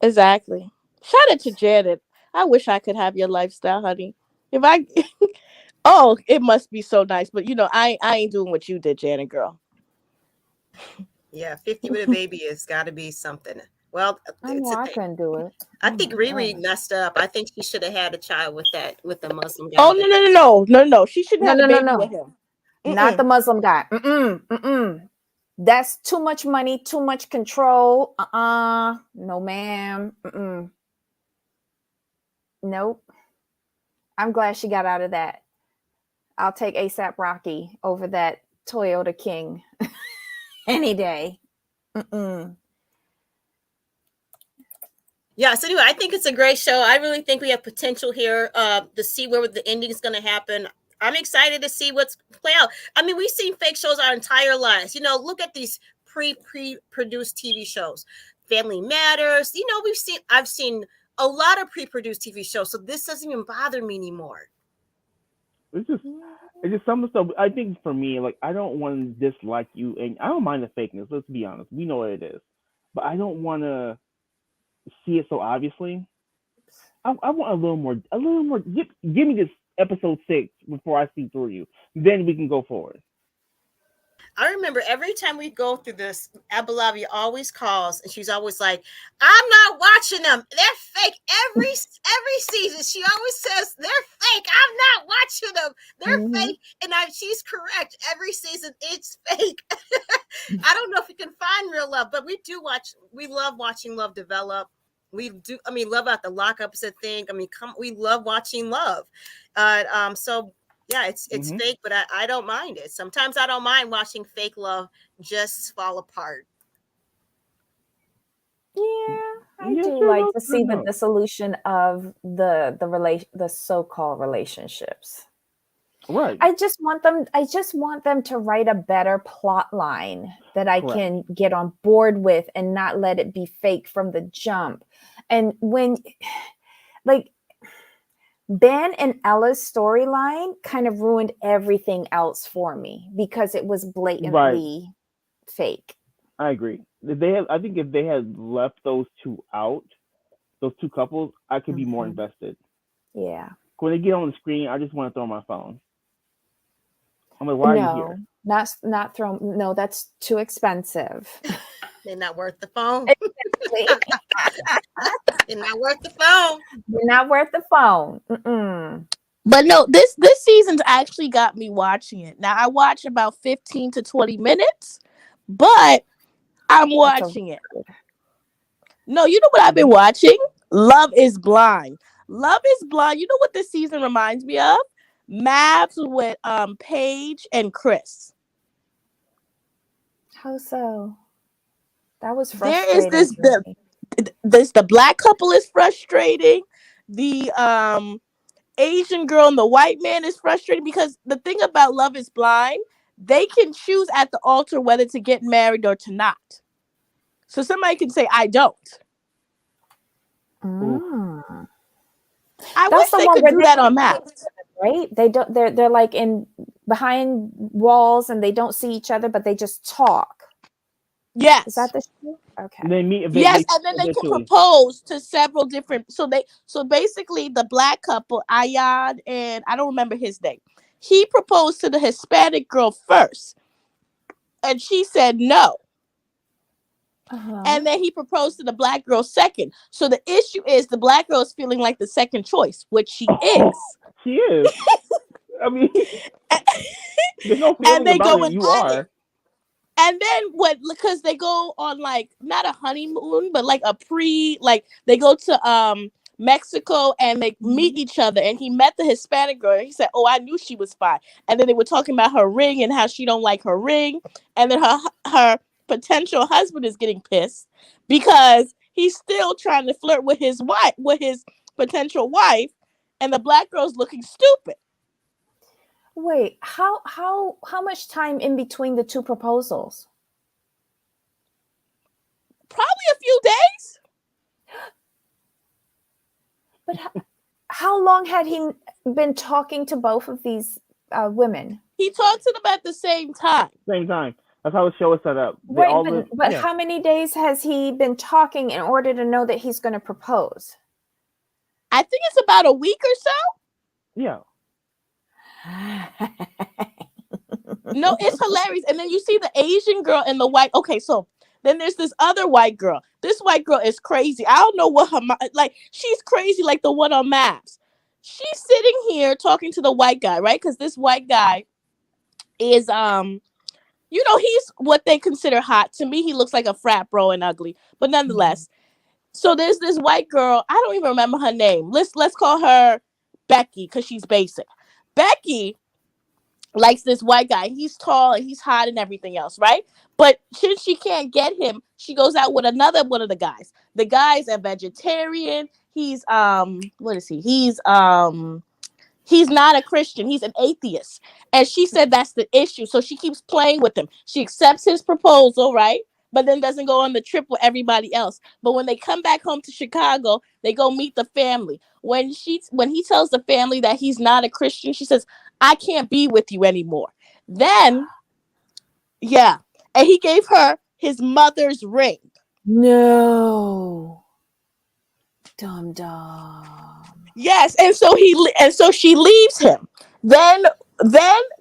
Exactly. Shout out to Janet. I wish I could have your lifestyle, honey. Oh, it must be so nice. But I ain't doing what you did, Janet, girl. Yeah, 50 with a baby has got to be something. Well, I couldn't do it. I think Riri messed up. I think she should have had a child with the Muslim guy. Oh no! She shouldn't have a baby with him. Not the Muslim guy. That's too much money, too much control. No, ma'am. Nope. I'm glad she got out of that. I'll take ASAP Rocky over that Toyota King any day. Yeah, so anyway, I think it's a great show. I really think we have potential here to see where the ending is going to happen. I'm excited to see what's play out. I mean, we've seen fake shows our entire lives. You know, look at these pre-produced TV shows. Family Matters. You know, I've seen a lot of pre-produced TV shows, so this doesn't even bother me anymore. It's just some stuff. I think for me, like I don't want to dislike you, and I don't mind the fakeness. Let's be honest, we know what it is, but I don't want to see it so obviously. I want a little more. Give me this episode 6 before I see through you. Then we can go forward. I remember every time we go through this, Abalavi always calls, and she's always like, "I'm not watching them. They're fake." Every season, she always says they're fake. I'm not watching them. They're fake, and she's correct. Every season, it's fake. I don't know if we can find real love, but we do watch. We love watching love develop. We do. I mean, love out the lockup is a thing. I mean, we love watching love. So. Yeah, it's fake, but I don't mind it. Sometimes I don't mind watching fake love just fall apart. Yeah, I do like to see the dissolution of the so-called relationships. Right. I just want them to write a better plot line that I can get on board with and not let it be fake from the jump. And when like Ben and Ella's storyline kind of ruined everything else for me because it was blatantly fake. I agree. I think if they had left those two out, those two couples, I could be more invested. Yeah. When they get on the screen, I just want to throw my phone. I'm like, why are you here? Not throw. No, that's too expensive. They're not worth the phone. Exactly. They're not worth the phone. They're not worth the phone. But no, this season's actually got me watching it. Now I watch about 15 to 20 minutes, but I'm watching it. No, you know what I've been watching? Love is Blind. Love is Blind. You know what this season reminds me of? Mavs with Paige and Chris. How so? That was frustrating. There is the black couple is frustrating. The Asian girl and the white man is frustrating because the thing about Love is Blind, they can choose at the altar whether to get married or to not. So somebody can say, I don't. I wish they could do that on Maps. Right? They don't. They're like in behind walls and they don't see each other, but they just talk. Yes. Is that the show? Okay. They meet. Yes, and then they can propose to several different. So basically, the black couple, Ayad, and I don't remember his name. He proposed to the Hispanic girl first, and she said no. And then he proposed to the black girl second. So the issue is the black girl is feeling like the second choice, which she is. She is. I mean, there's no feeling about it. You are. And then because they go on like not a honeymoon, but like they go to Mexico and they meet each other. And he met the Hispanic girl. And he said, "Oh, I knew she was fine." And then they were talking about her ring and how she don't like her ring. And then her potential husband is getting pissed because he's still trying to flirt with his potential wife, and the black girl's looking stupid. Wait, how much time in between the two proposals? Probably a few days. But how long had he been talking to both of these women? He talked to them at the same time. Same time. That's how the show is set up. But how many days has he been talking in order to know that he's going to propose? I think it's about a week or so. Yeah. No, it's hilarious. And then you see the Asian girl and the white. Okay, so then there's this other white girl. This white girl is crazy. I don't know what she's crazy like the one on Maps. She's sitting here talking to the white guy, right? Because this white guy is he's what they consider hot. To me, he looks like a frat bro and ugly. But nonetheless, so there's this white girl. I don't even remember her name. Let's call her Becky because she's basic. Becky likes this white guy. He's tall and he's hot and everything else, right? But since she can't get him, she goes out with another one of the guys. The guy's a vegetarian. He's what is he? He's not a Christian. He's an atheist. And she said that's the issue. So she keeps playing with him. She accepts his proposal, right? But then doesn't go on the trip with everybody else. But when they come back home to Chicago, they go meet the family. When he tells the family that he's not a Christian, she says, I can't be with you anymore. Then, yeah. And he gave her his mother's ring. No. Dum dum. Yes, and so she leaves him. Then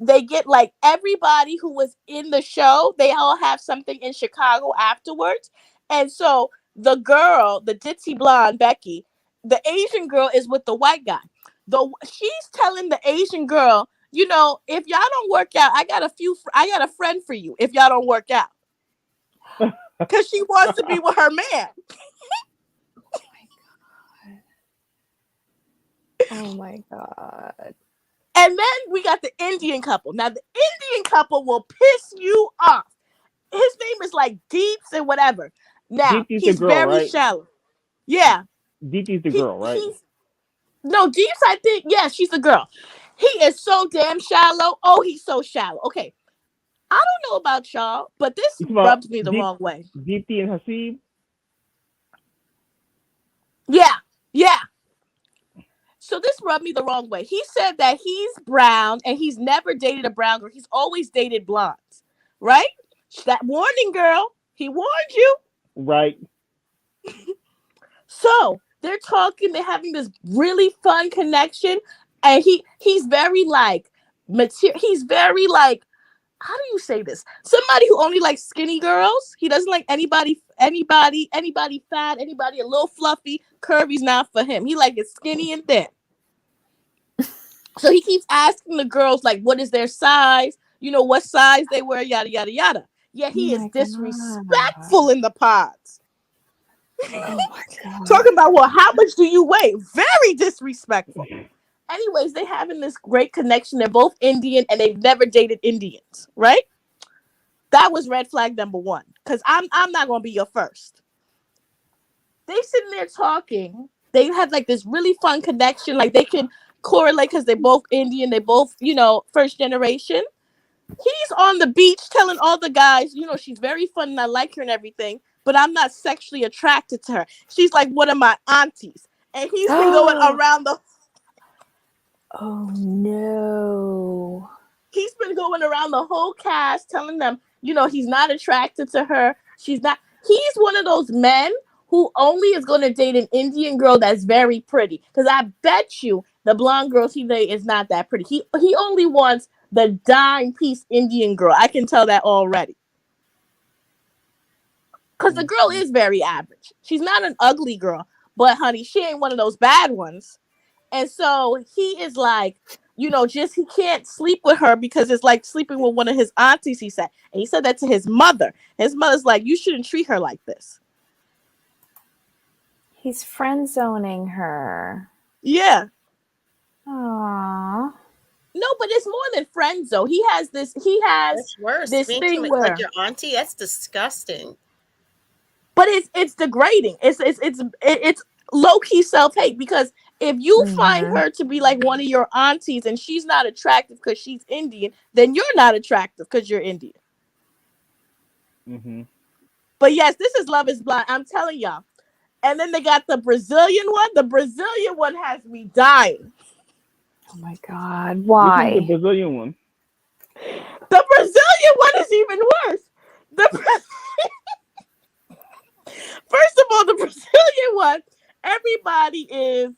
they get like everybody who was in the show, they all have something in Chicago afterwards. And so the girl, the ditzy blonde Becky, the Asian girl is with the white guy. She's telling the Asian girl, if y'all don't work out, I got a friend for you if y'all don't work out. Because she wants to be with her man. Oh my God. And then we got the Indian couple. Now, the Indian couple will piss you off. His name is like Deeps and whatever. Now, Deepsy's he's the girl, very right? shallow. Yeah. Deepsy's the girl, right? No, Deeps, I think, yeah, she's the girl. He is so damn shallow. Oh, he's so shallow. Okay. I don't know about y'all, but this rubs me the wrong way. Deepsy and Hasib? Yeah. So this rubbed me the wrong way. He said that he's brown and he's never dated a brown girl. He's always dated blondes, right? That warning, girl. He warned you. Right. So they're talking. They're having this really fun connection, and he's very like material. He's very like, how do you say this? Somebody who only likes skinny girls. He doesn't like anybody fat, anybody a little fluffy, curvy's not for him. He like it skinny and thin. So he keeps asking the girls like, what is their size? What size they wear, yada yada yada. Yeah, he is disrespectful in the pods. Oh my God. Talking about, well, how much do you weigh? Very disrespectful. Anyways, they having this great connection. They're both Indian and they've never dated Indians, right? That was red flag number one. Because I'm not gonna be your first. They sitting there talking. They had like this really fun connection. Like they can correlate because they're both Indian. They both, first generation. He's on the beach telling all the guys, she's very fun and I like her and everything, but I'm not sexually attracted to her. She's like one of my aunties. And he's been going around the... Oh, no. He's been going around the whole cast telling them, he's not attracted to her. She's not... He's one of those men who only is going to date an Indian girl that's very pretty. Because I bet you the blonde girl he dates is not that pretty. He only wants the dime piece Indian girl. I can tell that already. Because the girl is very average. She's not an ugly girl. But, honey, she ain't one of those bad ones. And so he is like, just he can't sleep with her because it's like sleeping with one of his aunties, he said. And he said that to his mother. His mother's like, you shouldn't treat her like this. He's friend zoning her. Yeah. Aww. No, but it's more than friends, though. That's worse. This Being thing where, like your auntie, that's disgusting. But it's degrading. It's low-key self-hate because if you find her to be like one of your aunties and she's not attractive because she's Indian, then you're not attractive because you're Indian. Mm-hmm. But yes, this is Love is Blind. I'm telling y'all. And then they got the Brazilian one. The Brazilian one has me dying. Oh my God. Why? Which is the Brazilian one? The Brazilian one is even worse. First of all, the Brazilian one, everybody is,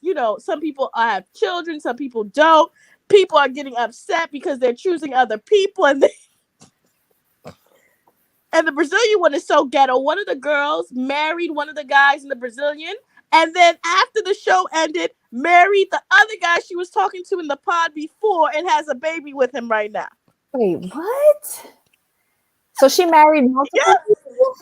some people have children, some people don't. People are getting upset because they're choosing other people. And the Brazilian one is so ghetto. One of the girls married one of the guys in the Brazilian. And then after the show ended, married the other guy she was talking to in the pod before and has a baby with him right now. Wait, what? So she married multiple people.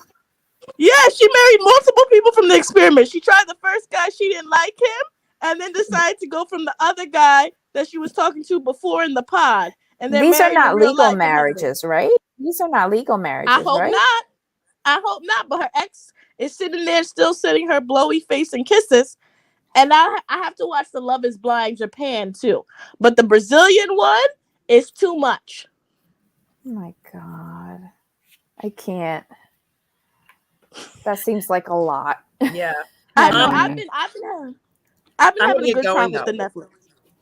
Yeah, she married multiple people from the experiment. She tried the first guy, she didn't like him, and then decided to go from the other guy that she was talking to before in the pod, and they're These are married in not real legal life and everything. marriages, right? These are not legal I marriages, hope right? not. I hope not. But her ex is sitting there still sending her blowy face and kisses. And I have to watch the Love is Blind Japan too. But the Brazilian one is too much. Oh my God. I can't. That seems like a lot. Yeah. I know. Mhm. I've been I'm having gonna a get good going time with though. the Netflix.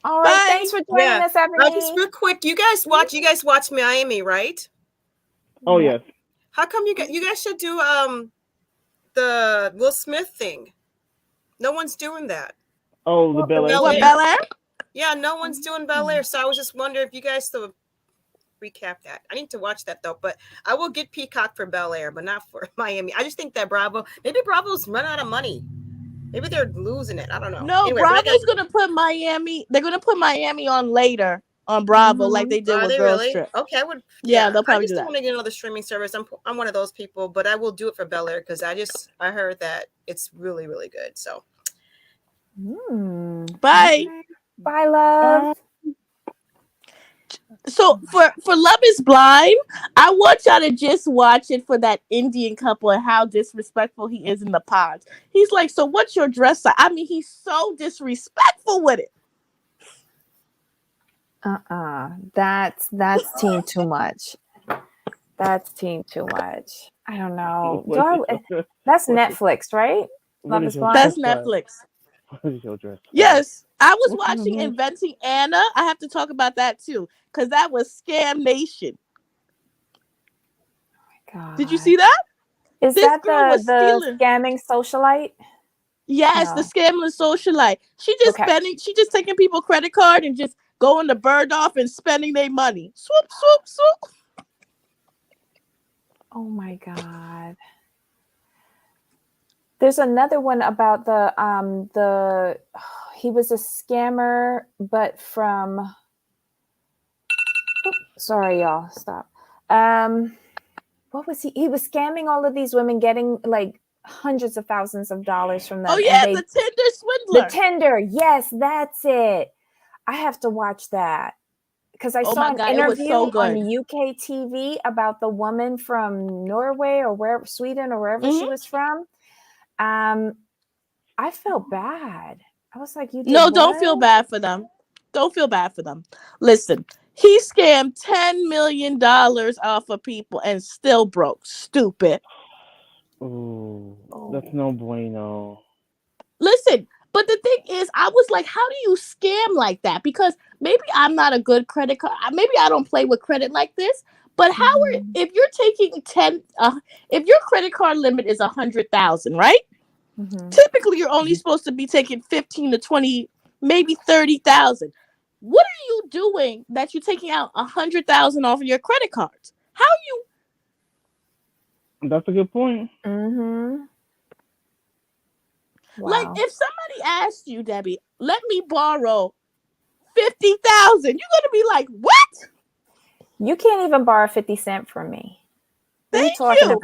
All right. Bye. Thanks for joining Yeah. us, Ebony. Just real quick, you guys watch Miami, right? Oh Yeah. yes. How come you guys should do the Will Smith thing? No one's doing that. Oh, the Well, Bel Air Bel What, thing. Air. Bel Air? Yeah, no one's doing Bel Air. So I was just wondering if you guys still recap that. I need to watch that though, but I will get Peacock for Bel Air, but not for Miami. I just think that maybe Bravo's run out of money. Maybe they're losing it. I don't know. No, Anyway, but I got. Bravo's gonna put Miami. They're gonna put Miami on later on Bravo, like they did Are with they Girls really? Trip. Okay, Yeah, they'll I probably just do don't that. want to get another streaming service. I'm one of those people, but I will do it for Bel Air because I heard that it's really, really good. So Bye. Bye, love. So for Love is Blind, I want y'all to just watch it for that Indian couple and how disrespectful he is in the pods. He's like, so what's your dress size? I mean, he's so disrespectful with it. That's teen too much. That's teen too much. I don't know. That's Netflix, right? Love is Blind. That's Netflix. What is your dress? Yes, I was watching Inventing Anna. I have to talk about that too, because that was Scam Nation. God. Did you see that? Is This that girl was the stealing. scamming socialite? Yes, the No. scamming socialite. She just Okay. she just taking people credit card and just going to bird off and spending their money. Swoop, swoop, swoop. Oh my God. There's another one about he was a scammer, but from sorry, y'all, stop. What was he? He was scamming all of these women, getting like hundreds of thousands of dollars from them. Oh yeah, the Tinder swindler. The Tinder, yes, that's it. I have to watch that because I saw an interview on UK TV about the woman from Norway or wherever, Sweden or wherever she was from. I felt bad. I was like, you did No, what? don't feel bad for them. Don't feel bad for them. Listen, he scammed $10 million off of people and still broke. Stupid. Oh, that's no bueno. Listen, but the thing is, I was like, how do you scam like that? Because maybe I'm not a good credit card. Maybe I don't play with credit like this. But if you're taking if your credit card limit is 100,000, right? Typically, you're only supposed to be taking 15 to 20, maybe 30,000. What are you doing that you're taking out 100,000 off of your credit cards? How you? That's a good point. Wow. Like, if somebody asked you, Debbie, let me borrow 50,000, you're gonna be like, what? You can't even borrow 50 cents from me. Thank you. $50,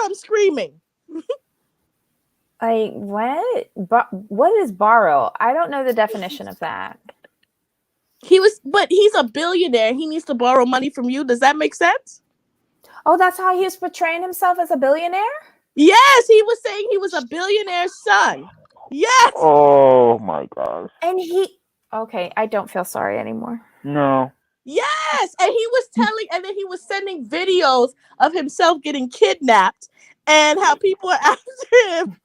I'm screaming. Like, what? What is borrow? I don't know the definition of that. But he's a billionaire. He needs to borrow money from you. Does that make sense? Oh, that's how he was portraying himself, as a billionaire? Yes, he was saying he was a billionaire's son. Yes. Oh my gosh. And okay, I don't feel sorry anymore. No. Yes, and then he was sending videos of himself getting kidnapped and how people are after him.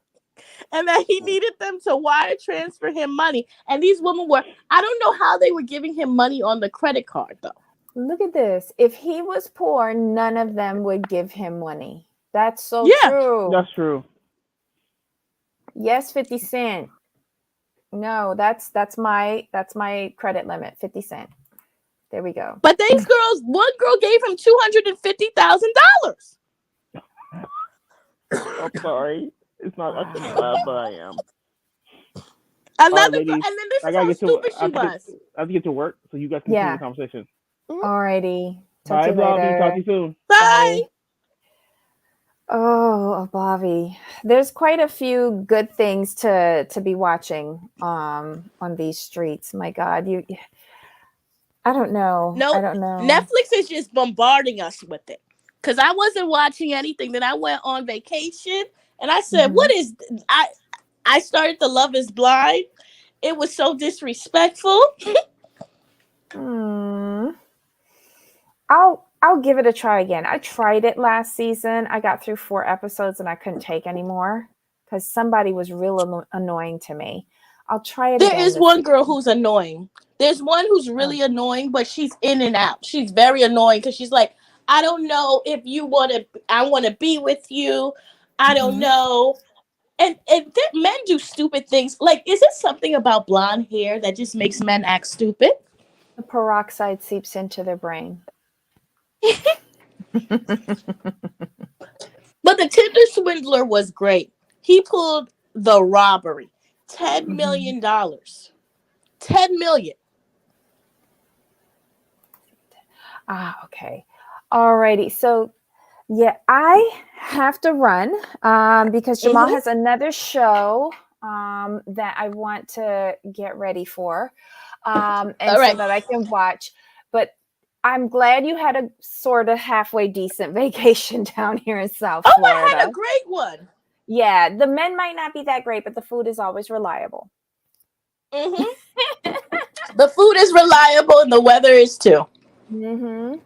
And that he needed them to wire transfer him money. And these women I don't know how they were giving him money on the credit card, though. Look at this. If he was poor, none of them would give him money. That's so true. That's true. Yes, 50 cents. No, that's my credit limit, 50 cents. There we go. But these girls, one girl gave him $250,000. I'm sorry. It's not. I shouldn't laugh, but I am. Another girl, and then this is how stupid she was. I have to get to work, so you guys can continue the conversation. Alrighty. Bye, Bobby. Talk to you soon. Bye. Oh, Bobby. There's quite a few good things to be watching on these streets. My God, I don't know. I No, don't know. Netflix is just bombarding us with it. Cause I wasn't watching anything. Then I went on vacation, and I said, Hmm. "What is?" I started the Love Is Blind. It was so disrespectful. Hmm. I'll give it a try again. I tried it last season. I got through 4 episodes and I couldn't take anymore because somebody was real annoying to me. I'll try it There again is this one girl season. who's annoying. There's one who's Oh. really annoying, but she's in and out. She's very annoying because she's like, I don't know if you want to. I want to be with you. I don't Mhm. know. And men do stupid things. Like, is it something about blonde hair that just makes men act stupid? The peroxide seeps into their brain. But the Tinder swindler was great. He pulled the robbery, Mhm. $10 million. 10 million. Okay. Alrighty. So yeah, I have to run because Jamal Mm-hmm. has another show that I want to get ready for, and All so right. that I can watch. But I'm glad you had a sort of halfway decent vacation down here in South Oh, I had Florida. a great one. Yeah, the men might not be that great, but the food is always reliable. Mm-hmm. The food is reliable and the weather is too. Mm-hmm.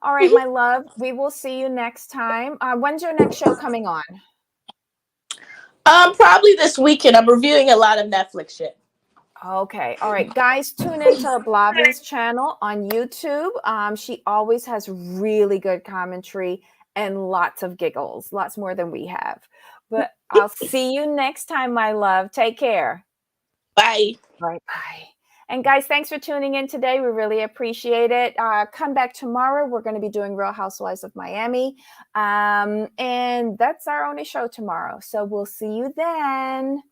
All right, my love. We will see you next time. When's your next show coming on? Probably this weekend. I'm reviewing a lot of Netflix shit. Okay. All right, guys, tune into Blavi's channel on YouTube. She always has really good commentary and lots of giggles, lots more than we have. But I'll see you next time, my love. Take care. Bye. All right. Bye. And guys, thanks for tuning in today. We really appreciate it. Come back tomorrow. We're going to be doing Real Housewives of Miami. And that's our only show tomorrow. So we'll see you then.